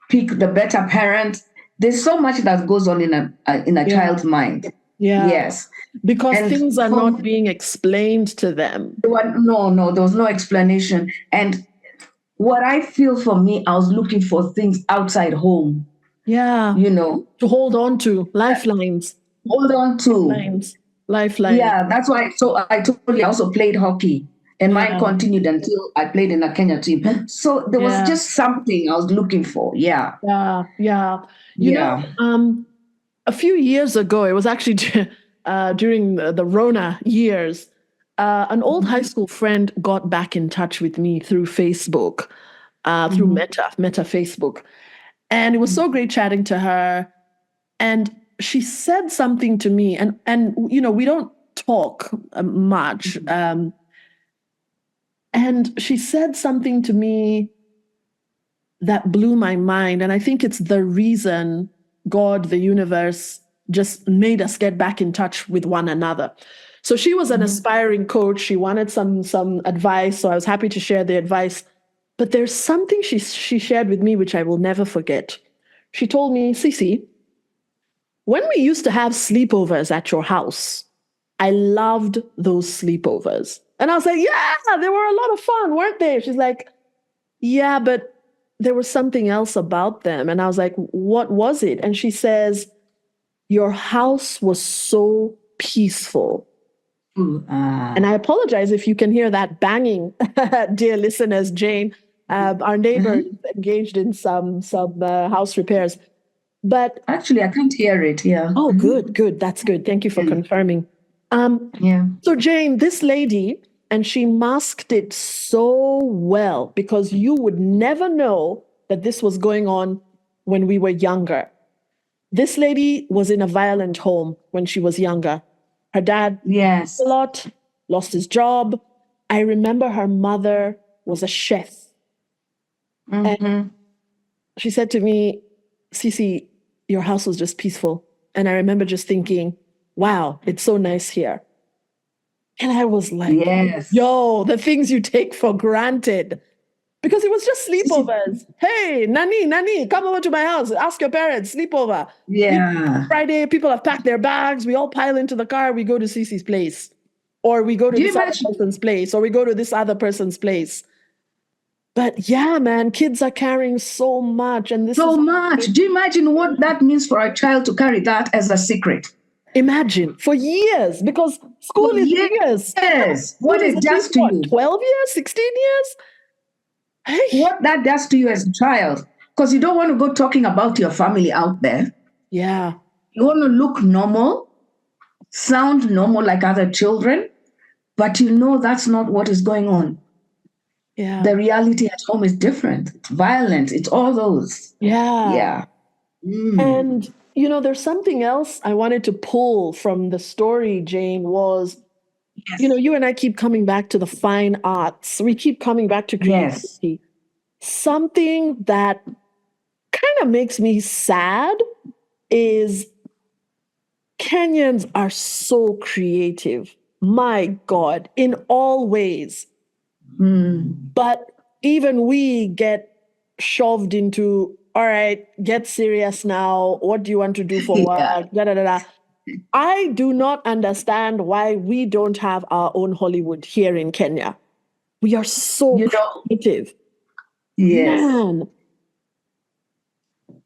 pick the better parent. There's so much that goes on in a child's mind. Yeah. Yes. Because things are not being explained to them. No, there was no explanation. And what I feel for me, I was looking for things outside home. Yeah. To hold on to lifelines. Hold on to. Lifelines. Yeah, that's why. So I told you I also played hockey. And mine continued until I played in a Kenya team. So there was just something I was looking for. Yeah. Yeah. You know, a few years ago, it was actually during the Rona years, an old high school friend got back in touch with me through Facebook, through Meta Facebook. And it was so great chatting to her. And she said something to me, and we don't talk much. And she said something to me that blew my mind. And I think it's the reason God, the universe, just made us get back in touch with one another. So she was an aspiring coach. She wanted some advice. So I was happy to share the advice. But there's something she shared with me, which I will never forget. She told me, Cece, when we used to have sleepovers at your house, I loved those sleepovers. And I was like, yeah, they were a lot of fun, weren't they? She's like, yeah, but there was something else about them. And I was like, what was it? And she says, your house was so peaceful. And I apologize if you can hear that banging, dear listeners. Jane, our neighbor, is engaged in some house repairs. But actually, I can't hear it. Yeah. Oh, good. That's good. Thank you for confirming. So Jane, this lady, and she masked it so well because you would never know that this was going on when we were younger. This lady was in a violent home when she was younger. Her dad a lot, lost his job. I remember her mother was a chef. And she said to me, Cece, your house was just peaceful. And I remember just thinking, wow, it's so nice here. And I was like, yo, the things you take for granted. Because it was just sleepovers. Hey, Nani, come over to my house. Ask your parents, sleepover. Yeah. Friday, people have packed their bags. We all pile into the car. We go to Cece's place. Or we go to this other person's place. Or we go to this other person's place. But yeah, man, kids are carrying so much. And so much. Do you imagine what that means for a child to carry that as a secret? Imagine, for years, because school is years. Yes. What it does to you. 12 years, 16 years? Hey. What that does to you as a child. Because you don't want to go talking about your family out there. Yeah. You want to look normal, sound normal like other children, but you know that's not what is going on. Yeah. The reality at home is different. It's violent. It's all those. Yeah. And, there's something else I wanted to pull from the story, Jane, was, you and I keep coming back to the fine arts. We keep coming back to creativity. Something that kind of makes me sad is Kenyans are so creative. My God, in all ways. But even we get shoved into, all right, get serious now. What do you want to do for work? I do not understand why we don't have our own Hollywood here in Kenya. We are so creative. Yes. Man.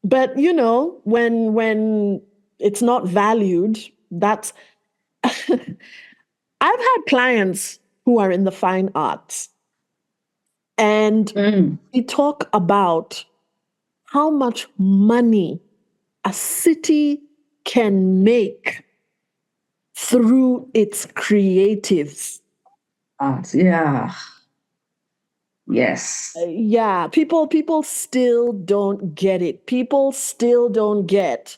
But, when it's not valued, that's... I've had clients who are in the fine arts. And we talk about how much money a city can make through its creatives. Yes. People still don't get it. People still don't get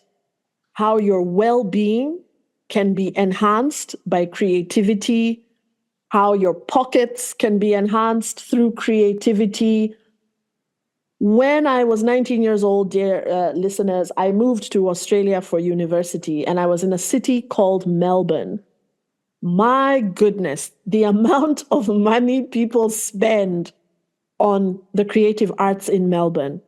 how your well-being can be enhanced by creativity, how your pockets can be enhanced through creativity. When I was 19 years old, dear listeners, I moved to Australia for university, and I was in a city called Melbourne. My goodness, the amount of money people spend on the creative arts in Melbourne.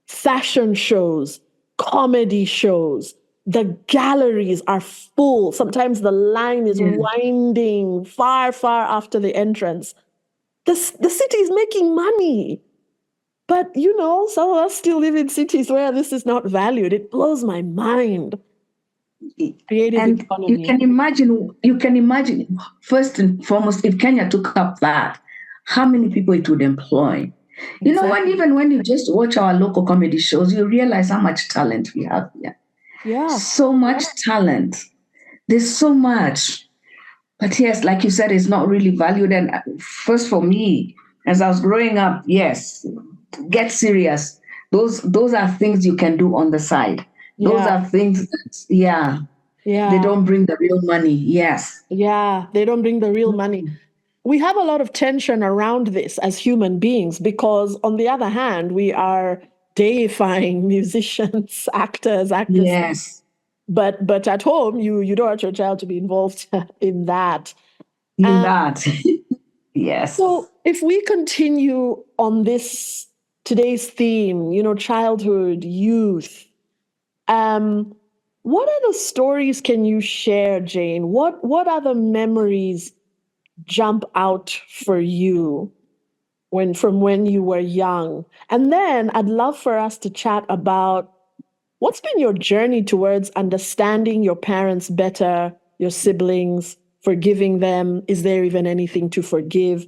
Fashion shows, comedy shows, the galleries are full. Sometimes the line is winding far, far after the entrance. The city is making money. But, some of us still live in cities where this is not valued. It blows my mind. Creative economy. You can imagine, first and foremost, if Kenya took up that, how many people it would employ. Exactly. When you just watch our local comedy shows, you realize how much talent we have here. Yeah. So much talent. There's so much. But yes, like you said, it's not really valued. And first for me, as I was growing up, yes, get serious. Those are things you can do on the side. Those Yeah. are things that, yeah, they Yeah. don't bring the real money. Yes. Yeah. They don't bring the real money. We have a lot of tension around this as human beings because, on the other hand, we are deifying musicians, actors, actresses. Yes. But at home, you don't want your child to be involved in that. In that. Yes. So if we continue on this today's theme, childhood, youth, what other stories can you share, Jane? What other memories jump out for you from when you were young? And then I'd love for us to chat about what's been your journey towards understanding your parents better, your siblings, forgiving them. Is there even anything to forgive?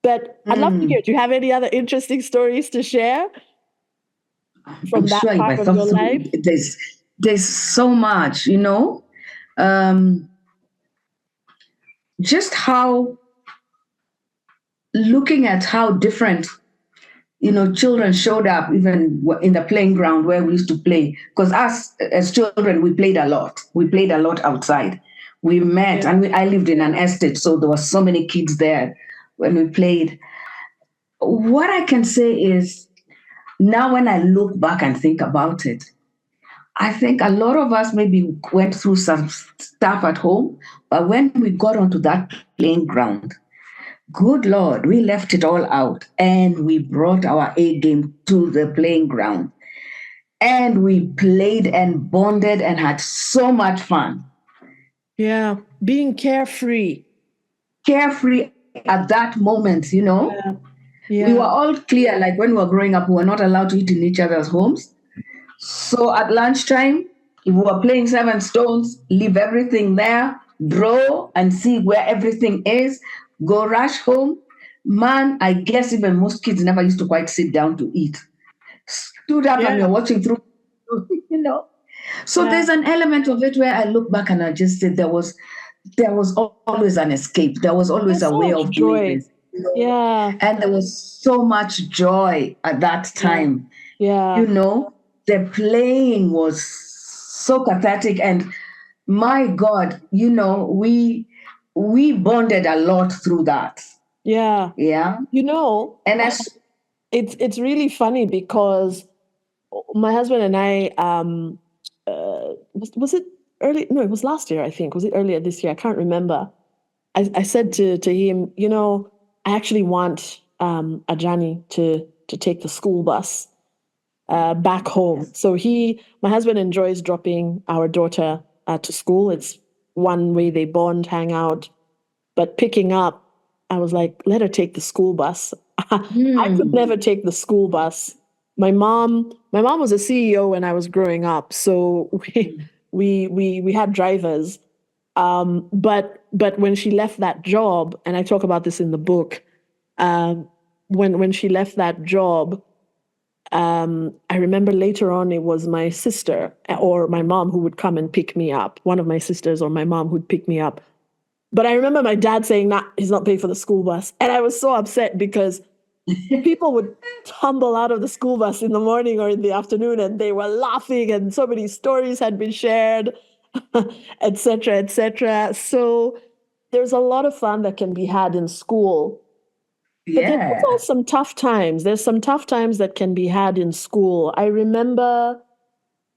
But I'd love to hear, do you have any other interesting stories to share I'm from that sure if part I of thought your through, life? there's so much, um, just how looking at how different children showed up even in the playing ground where we used to play. Because us as children, we played a lot. We played a lot outside. We met, Yeah. and I lived in an estate, so there were so many kids there when we played. What I can say is, now when I look back and think about it, I think a lot of us maybe went through some stuff at home, but when we got onto that playing ground, good Lord, we left it all out and we brought our A game to the playing ground. And we played and bonded and had so much fun. Yeah. Being carefree. Carefree at that moment, Yeah. We were Yeah. all clear, like when we were growing up, we were not allowed to eat in each other's homes. So at lunchtime, if we were playing Seven Stones, leave everything there, draw and see where everything is, go rush home. Man, I guess even most kids never used to quite sit down to eat. Stood up and we Yeah. were watching through, you know. So Yeah. there's an element of it where I look back and I just said there was always an escape. There was always There's a so way much of doing joy. this. Yeah. And there was so much joy at that Yeah. time. Yeah. The playing was so cathartic. And my God, we bonded a lot through that. Yeah. Yeah. You know, And as it's really funny because my husband and I, was it early? No, it was last year, I think. Was it earlier this year? I can't remember. I said to him, I actually want Ojany to take the school bus back home. So my husband enjoys dropping our daughter to school. It's one way they bond, hang out. But picking up, I was like, let her take the school bus. I could never take the school bus. My mom was a CEO when I was growing up, so we had drivers. But when she left that job, and I talk about this in the book, when she left that job, I remember later on it was my sister or my mom who would come and pick me up. One of my sisters or my mom who'd pick me up. But I remember my dad saying, "Nah, he's not paying for the school bus," and I was so upset because people would tumble out of the school bus in the morning or in the afternoon, and they were laughing, and so many stories had been shared, etc., etc. So there's a lot of fun that can be had in school. But there's Yeah. also some tough times. There's some tough times that can be had in school. I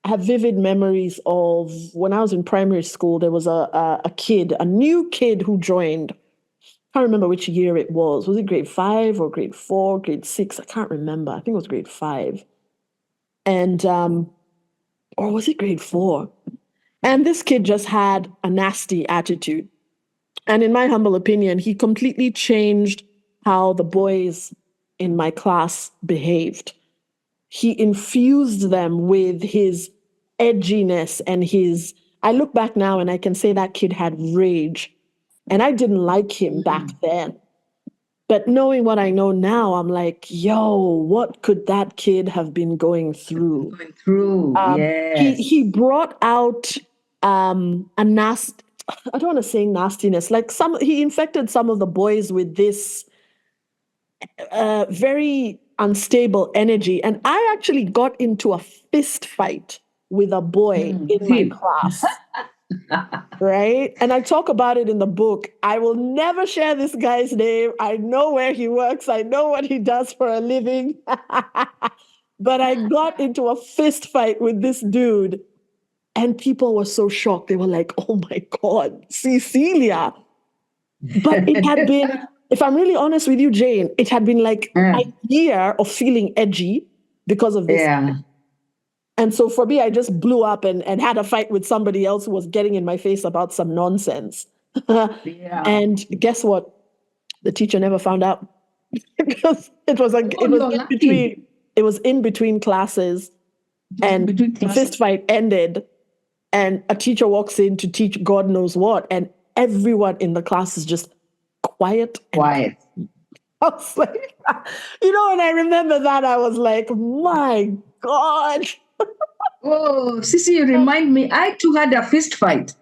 have vivid memories of when I was in primary school, there was a new kid who joined. I can't remember which year it was. Was it grade 5 or grade 4, grade 6? I can't remember. I think it was grade 5. And, or was it grade 4? And this kid just had a nasty attitude. And in my humble opinion, he completely changed how the boys in my class behaved. He infused them with his edginess and I look back now and I can say that kid had rage. And I didn't like him back then. But knowing what I know now, I'm like, yo, what could that kid have been going through? Going through, He yes. brought out a nasty, I don't want to say nastiness, like he infected some of the boys with this very unstable energy. And I actually got into a fist fight with a boy in my class. Right? And I talk about it in the book. I will never share this guy's name. I know where he works. I know what he does for a living. But I got into a fist fight with this dude, and people were so shocked. They were like, oh my God, Cecilia. But it had been, if I'm really honest with you, Jane, it had been like a year of feeling edgy because of this. Yeah. And so for me, I just blew up and had a fight with somebody else who was getting in my face about some nonsense. Yeah. And guess what? The teacher never found out because it was in between classes, and the fist fight ended, and a teacher walks in to teach God knows what, and everyone in the class is just quiet. Quiet. I was like, when I remember that, I was like, my God. Oh, Sissy, you remind me, I too had a fist fight.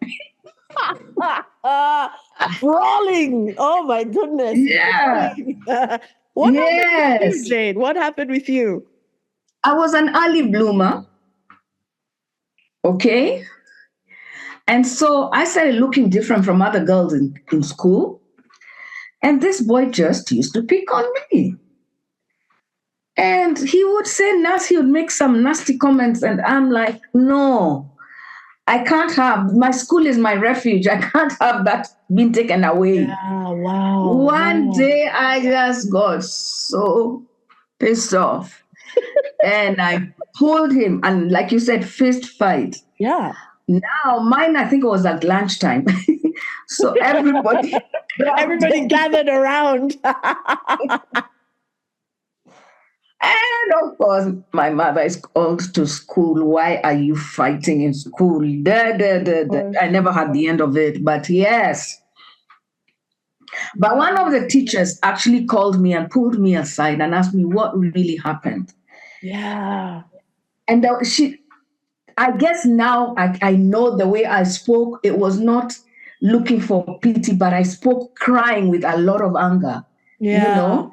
Brawling. Oh my goodness. Yeah. What happened with you, Jane? What happened with you? I was an early bloomer. Okay. And so I started looking different from other girls in school. And this boy just used to pick on me. And he would he would make some nasty comments. And I'm like, no, I can't have, my school is my refuge. I can't have that being taken away. Yeah, wow. One day I just got so pissed off. And I pulled him, and like you said, fist fight. Yeah. Now mine, I think it was at lunchtime. So everybody gathered around. And of course, my mother is called to school. Why are you fighting in school? I never had the end of it, but yes. But one of the teachers actually called me and pulled me aside and asked me what really happened. Yeah. And I guess now I know the way I spoke, it was not looking for pity, but I spoke crying with a lot of anger, Yeah.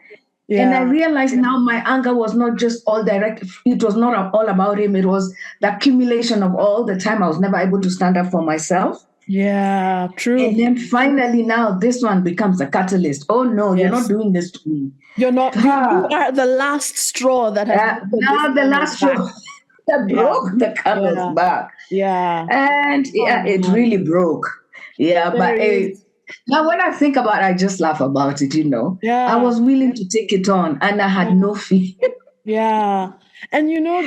And I realized now my anger was not just all direct. It was not all about him. It was the accumulation of all the time I was never able to stand up for myself. Yeah, true. And then finally now this one becomes a catalyst. Oh no, you're not doing this to me. You're not. You are the last straw that has. Now the last straw that broke the camel's back. Yeah. And it really broke. Yeah, but now when I think about it, I just laugh about it, Yeah. I was willing to take it on and I had no fear. Yeah. And Jane,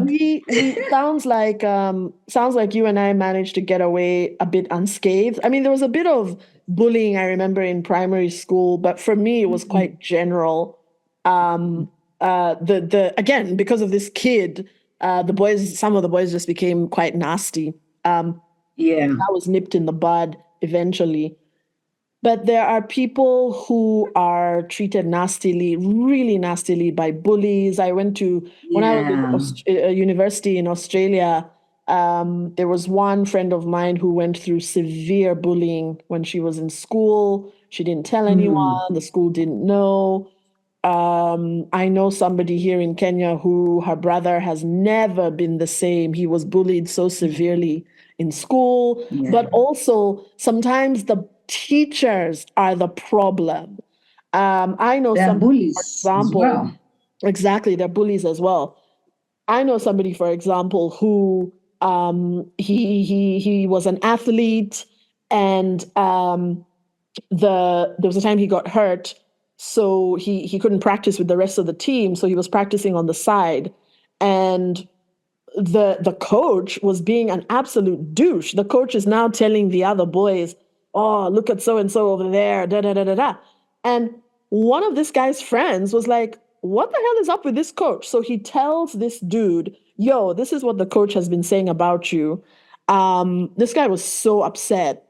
we sounds like you and I managed to get away a bit unscathed. I mean, there was a bit of bullying, I remember, in primary school, but for me it was quite general. Again, because of this kid, some of the boys just became quite nasty. That was nipped in the bud eventually. But there are people who are treated nastily, really nastily, by bullies. I went to, when I was at university in Australia, there was one friend of mine who went through severe bullying when she was in school. She didn't tell anyone. The school didn't know. I know somebody here in Kenya who her brother has never been the same. He was bullied so severely in school, but also sometimes the teachers are the problem. I know they're some bullies, for example, as well. Exactly, they're bullies as well. I know somebody, for example, who he was an athlete, and there was a time he got hurt, so he couldn't practice with the rest of the team, so he was practicing on the side, and the coach was being an absolute douche. The coach is now telling the other boys, oh, look at so-and-so over there, da, da, da, da, da. And one of this guy's friends was like, what the hell is up with this coach? So he tells this dude, yo, this is what the coach has been saying about you. This guy was so upset,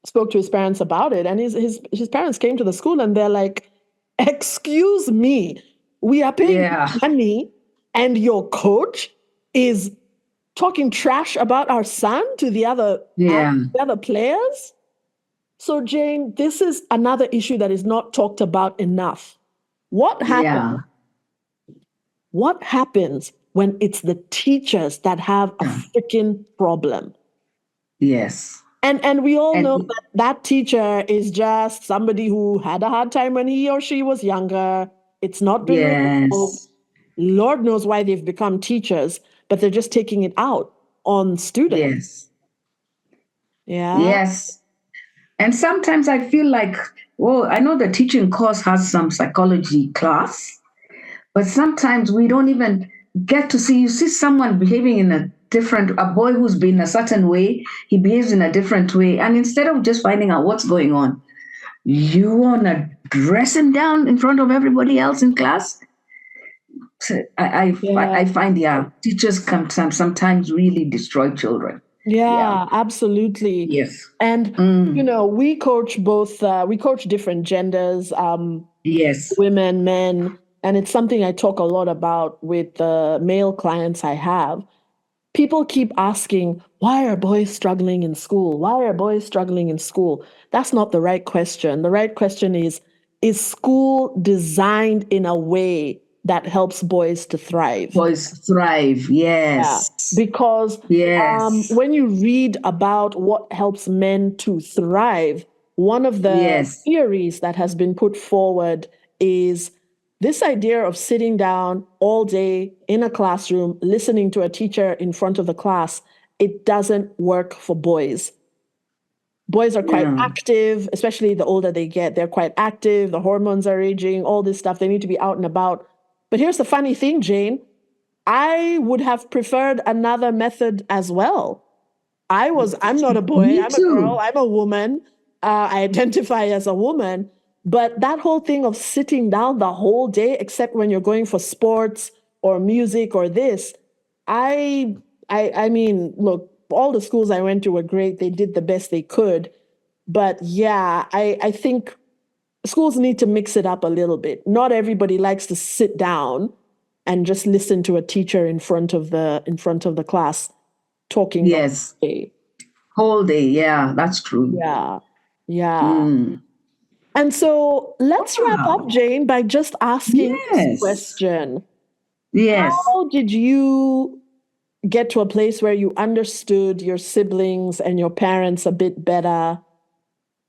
spoke to his parents about it. And his parents came to the school and they're like, excuse me, we are paying money and your coach is talking trash about our son to the other players. So Jane, this is another issue that is not talked about enough. What happens when it's the teachers that have a freaking problem. Yes. And we all know And that teacher is just somebody who had a hard time when he or she was younger. It's not been resolved. yes. Lord knows why they've become teachers, but they're just taking it out on students. Yes. Yeah. Yes. And sometimes I feel like, well, I know the teaching course has some psychology class, but sometimes we don't even get to see. You see someone behaving in a boy who's been a certain way, he behaves in a different way. And instead of just finding out what's going on, you want to dress him down in front of everybody else in class. So I find, teachers can sometimes really destroy children. Yeah, absolutely. Yes. And, we coach we coach different genders, Yes. women, men, and it's something I talk a lot about with the male clients I have. People keep asking, why are boys struggling in school? Why are boys struggling in school? That's not the right question. The right question is school designed in a way that helps boys to thrive? Boys thrive, yes. Yeah, because Yes. when you read about what helps men to thrive, one of the Yes. theories that has been put forward is this idea of sitting down all day in a classroom, listening to a teacher in front of the class. It doesn't work for boys. Boys are quite active, especially the older they get. They're quite active. The hormones are raging, all this stuff. They need to be out and about. But here's the funny thing, Jane. I would have preferred another method as well. I'm not a boy, Me I'm a too. girl, I'm a woman. I identify as a woman. But that whole thing of sitting down the whole day, except when you're going for sports or music or this, I mean, look, all the schools I went to were great. They did the best they could. But yeah, I think schools need to mix it up a little bit. Not everybody likes to sit down and just listen to a teacher in front of the class talking the whole Yes. day. Whole day, yeah, that's true. Yeah. And so let's wrap up, Wow. Jane, by just asking this Yes. question. Yes. How did you get to a place where you understood your siblings and your parents a bit better?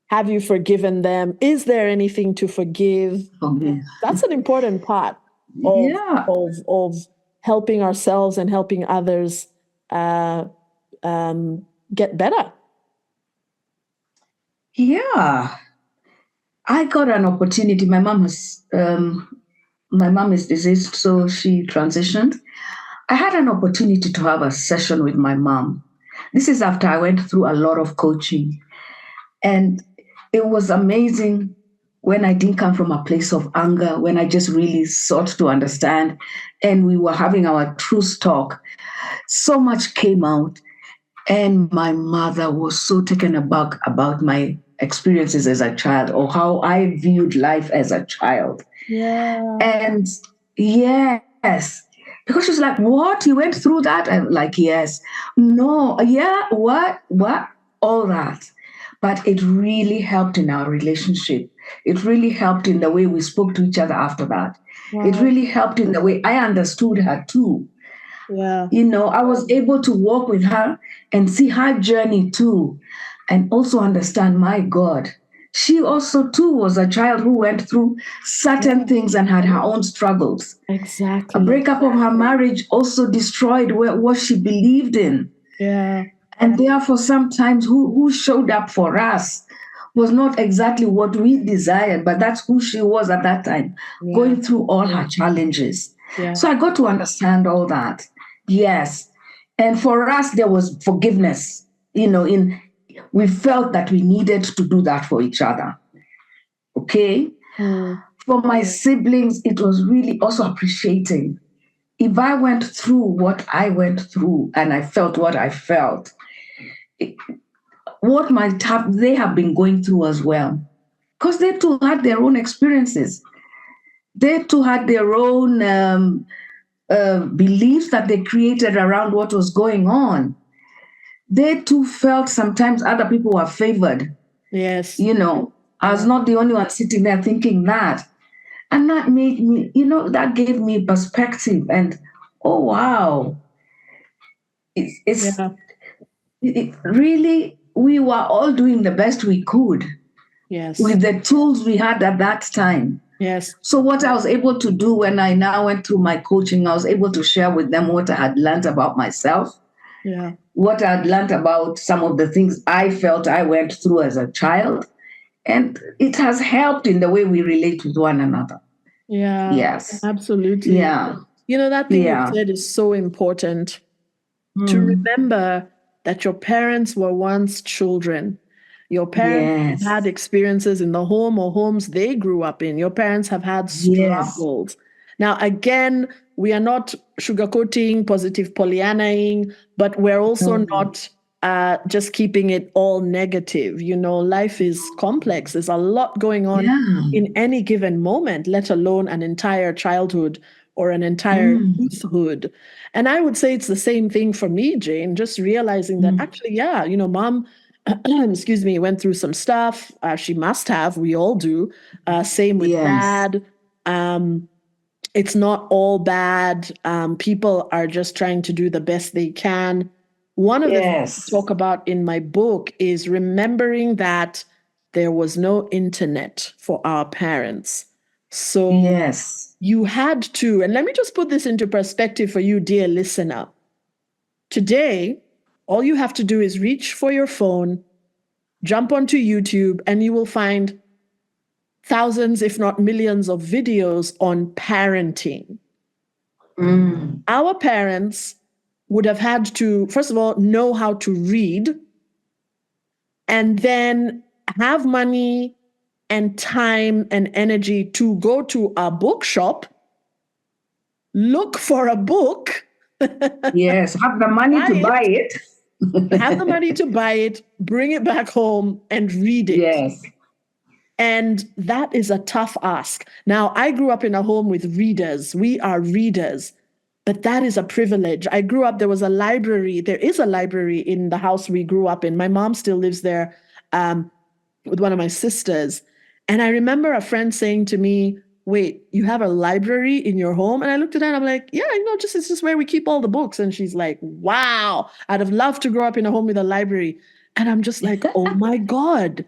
Have you forgiven them? Is there anything to forgive? Okay. That's an important part of Yeah. helping ourselves and helping others get better. Yeah. I got an opportunity. My mom is deceased, so she transitioned. I had an opportunity to have a session with my mom. This is after I went through a lot of coaching. And it was amazing when I didn't come from a place of anger, when I just really sought to understand and we were having our truth talk. So much came out. And my mother was so taken aback about my experiences as a child or how I viewed life as a child. Yeah. And yes, because she's like, what? You went through that? I'm like, yes. No, yeah, what? All that. But it really helped in our relationship. It really helped in the way we spoke to each other after that. Wow. It really helped in the way I understood her too. Yeah. I was able to walk with her and see her journey too, and also understand, my God, she also too was a child who went through certain things and had her own struggles. Exactly. A breakup of her marriage also destroyed what she believed in. Yeah. And therefore, sometimes who showed up for us was not exactly what we desired, but that's who she was at that time, going through all her challenges. Yeah. So I got to understand all that. Yes. And for us, there was forgiveness. We felt that we needed to do that for each other. Okay. For my siblings, it was really also appreciating. If I went through what I went through and I felt what I felt, what they have been going through as well. Because they too had their own experiences. They too had their own beliefs that they created around what was going on. They too felt sometimes other people were favored. Yes. I was not the only one sitting there thinking that. And that made me, that gave me perspective and Oh, wow. It's Yeah. it really, we were all doing the best we could Yes. with the tools we had at that time. Yes. So what I was able to do when I now went through my coaching, I was able to share with them what I had learned about myself, Yeah. what I had learned about some of the things I felt I went through as a child. And it has helped in the way we relate with one another. Yeah. Yes. Absolutely. Yeah. You know, that thing you Yeah. said is so important to Mm. remember that your parents were once children. Your parents have Yes. had experiences in the home or homes they grew up in. Your parents have had Yes. struggles. Now, again, we are not sugarcoating, positive Pollyannaing, but we're also Mm. not just keeping it all negative. You know, life is complex. There's a lot going on Yeah. in any given moment, let alone an entire childhood or an entire Mm. youthhood. And I would say it's the same thing for me, Jane, just realizing that Mm. actually, yeah, you know, mom, excuse me, went through some stuff. She must have, we all do. Same with Yes. dad. Um, it's not all bad. People are just trying to do the best they can. One of the things I Yes. talk about in my book is remembering that there was no internet for our parents. So Yes. you had to, and let me just put this into perspective for you, dear listener. Today, all you have to do is reach for your phone, jump onto YouTube, and you will find thousands, if not millions, of videos on parenting. Mm. Our parents would have had to, first of all, know how to read and then have money and time and energy to go to a bookshop, look for a book, Yes. Have the money buy to buy it, it. have the money to buy it, bring it back home and read it. Yes. And that is a tough ask. Now, I grew up in a home with readers. We are readers, but that is a privilege. I grew up, there was a library. There is a library in the house we grew up in. My mom still lives there with one of my sisters. And I remember a friend saying to me, wait, you have a library in your home? And I looked at her and I'm like, yeah, you know, just it's just where we keep all the books. And she's like, wow, I'd have loved to grow up in a home with a library. And I'm just like, oh my God.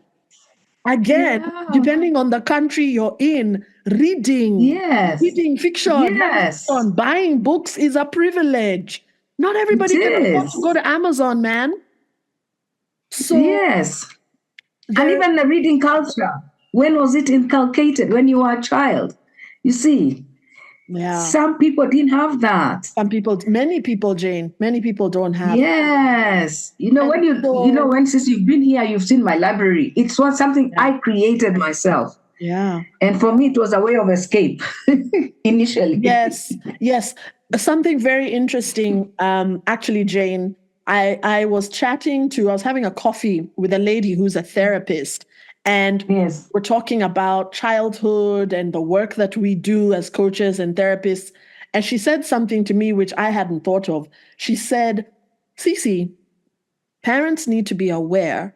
Again, Yeah. depending on the country you're in, Yes. reading fiction, Yes. nonfiction, buying books is a privilege. Not It everybody can afford to go is. to Amazon, man. So Yes. And there, even the reading culture. When was it inculcated? When you were a child. You see, yeah, some people didn't have that. some people, many people, Jane, many people don't have. Yes. And so, When since you've been here, you've seen my library. It's what something yeah, I created myself. yeah. And for me, it was a way of escape initially. Yes, yes. Something very interesting, actually, Jane. I was having a coffee with a lady who's a therapist, and Yes. we're talking about childhood and the work that we do as coaches and therapists. And she said something to me which I hadn't thought of. She said, Cece, parents need to be aware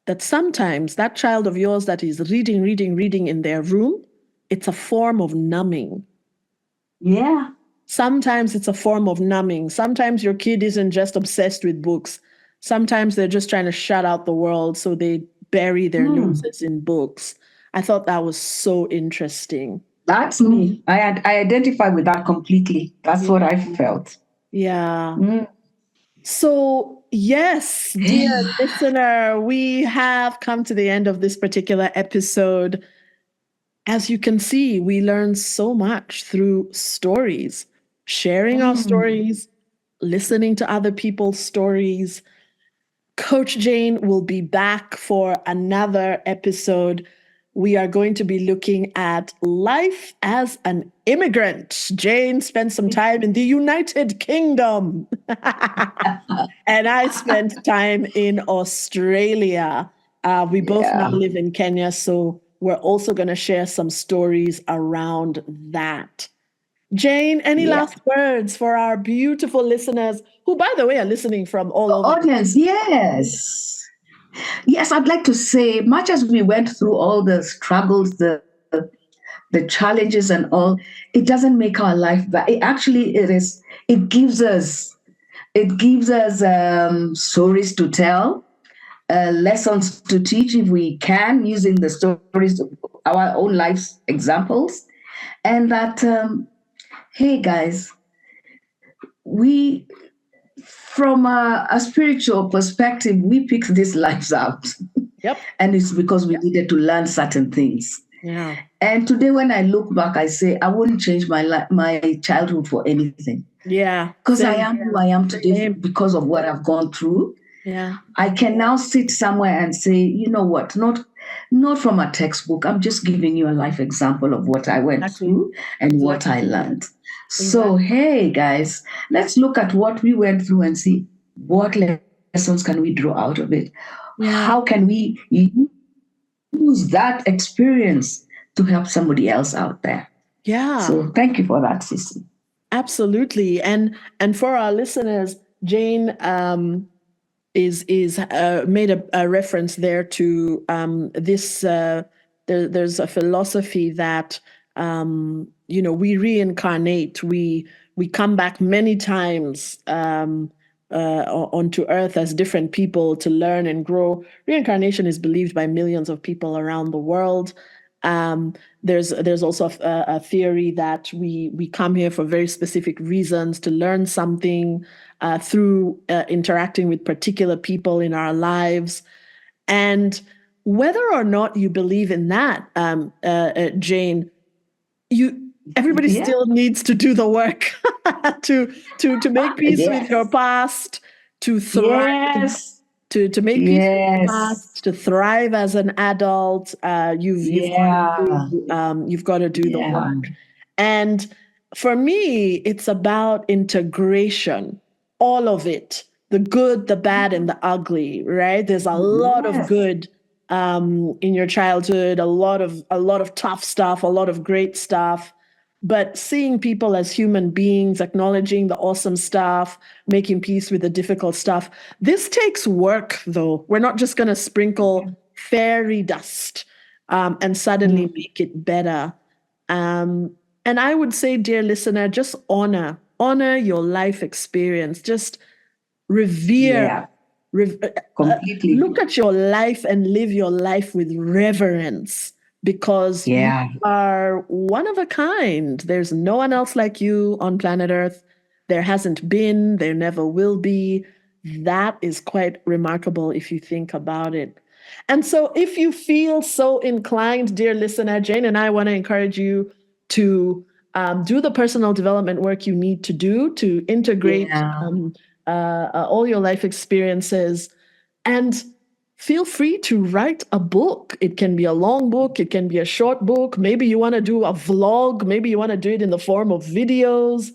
that sometimes that child of yours that is reading, reading, reading in their room, it's a form of numbing. Yeah. Sometimes it's a form of numbing. Sometimes your kid isn't just obsessed with books. Sometimes they're just trying to shut out the world, so they bury their Hmm. noses in books. I thought that was so interesting. That's me. I identify with that completely. That's Yeah. what I felt. Yeah. Mm. So, yes, dear listener, we have come to the end of this particular episode. As you can see, we learn so much through stories, sharing our Mm. stories, listening to other people's stories. Coach Jane will be back for another episode. We are going to be looking at life as an immigrant. Jane spent some time in the United Kingdom, and I spent time in Australia. We both now Yeah. live in Kenya, so we're also going to share some stories around that. Jane, any Yeah. last words for our beautiful listeners who, by the way, are listening from all over the Audience, yes. Yes, I'd like to say, much as we went through all the struggles, the the challenges and all, it doesn't make our life bad. It gives us stories to tell, lessons to teach if we can, using the stories, our own lives examples. And that, hey guys, we, from a spiritual perspective, we picked these lives out. Yep. And it's because we needed to learn certain things. Yeah. And today, when I look back, I say I wouldn't change my childhood for anything. Yeah. Because I am who I am today Same. because of what I've gone through. Yeah. I can now sit somewhere and say, you know what, not from a textbook. I'm just giving you a life example of what I went Exactly. through and what I learned. So, hey guys, let's look at what we went through and see what lessons can we draw out of it. Yeah. How can we use that experience to help somebody else out there? Yeah. So thank you for that, Sissy. Absolutely. And for our listeners, Jane is made a reference there to this. There's a philosophy that we reincarnate. We come back many times onto Earth as different people to learn and grow. Reincarnation is believed by millions of people around the world. There's also a theory that we come here for very specific reasons to learn something through interacting with particular people in our lives. And whether or not you believe in that, Jane, everybody still needs to do the work to make peace with your past, to thrive, to make peace with your past, to thrive as an adult. You've got to do the work. And for me, it's about integration, all of it, the good, the bad, and the ugly, right? There's a lot of good in your childhood, a lot of tough stuff, a lot of great stuff. But seeing people as human beings, acknowledging the awesome stuff, making peace with the difficult stuff. This takes work, though. We're not just going to sprinkle fairy dust and suddenly make it better. And I would say, dear listener, just honor your life experience. Just revere. Completely. Look at your life and live your life with reverence, because you are one of a kind. There's no one else like you on planet Earth. There hasn't been, there never will be. That is quite remarkable if you think about it. And so if you feel so inclined, dear listener, Jane and I want to encourage you to do the personal development work you need to do to integrate all your life experiences, and feel free to write a book. It can be a long book. It can be a short book. Maybe you want to do a vlog. Maybe you want to do it in the form of videos.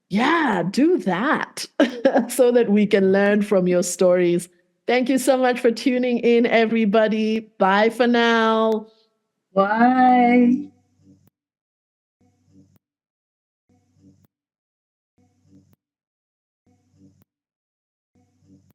Yeah, do that so that we can learn from your stories. Thank you so much for tuning in, everybody. Bye for now. Bye.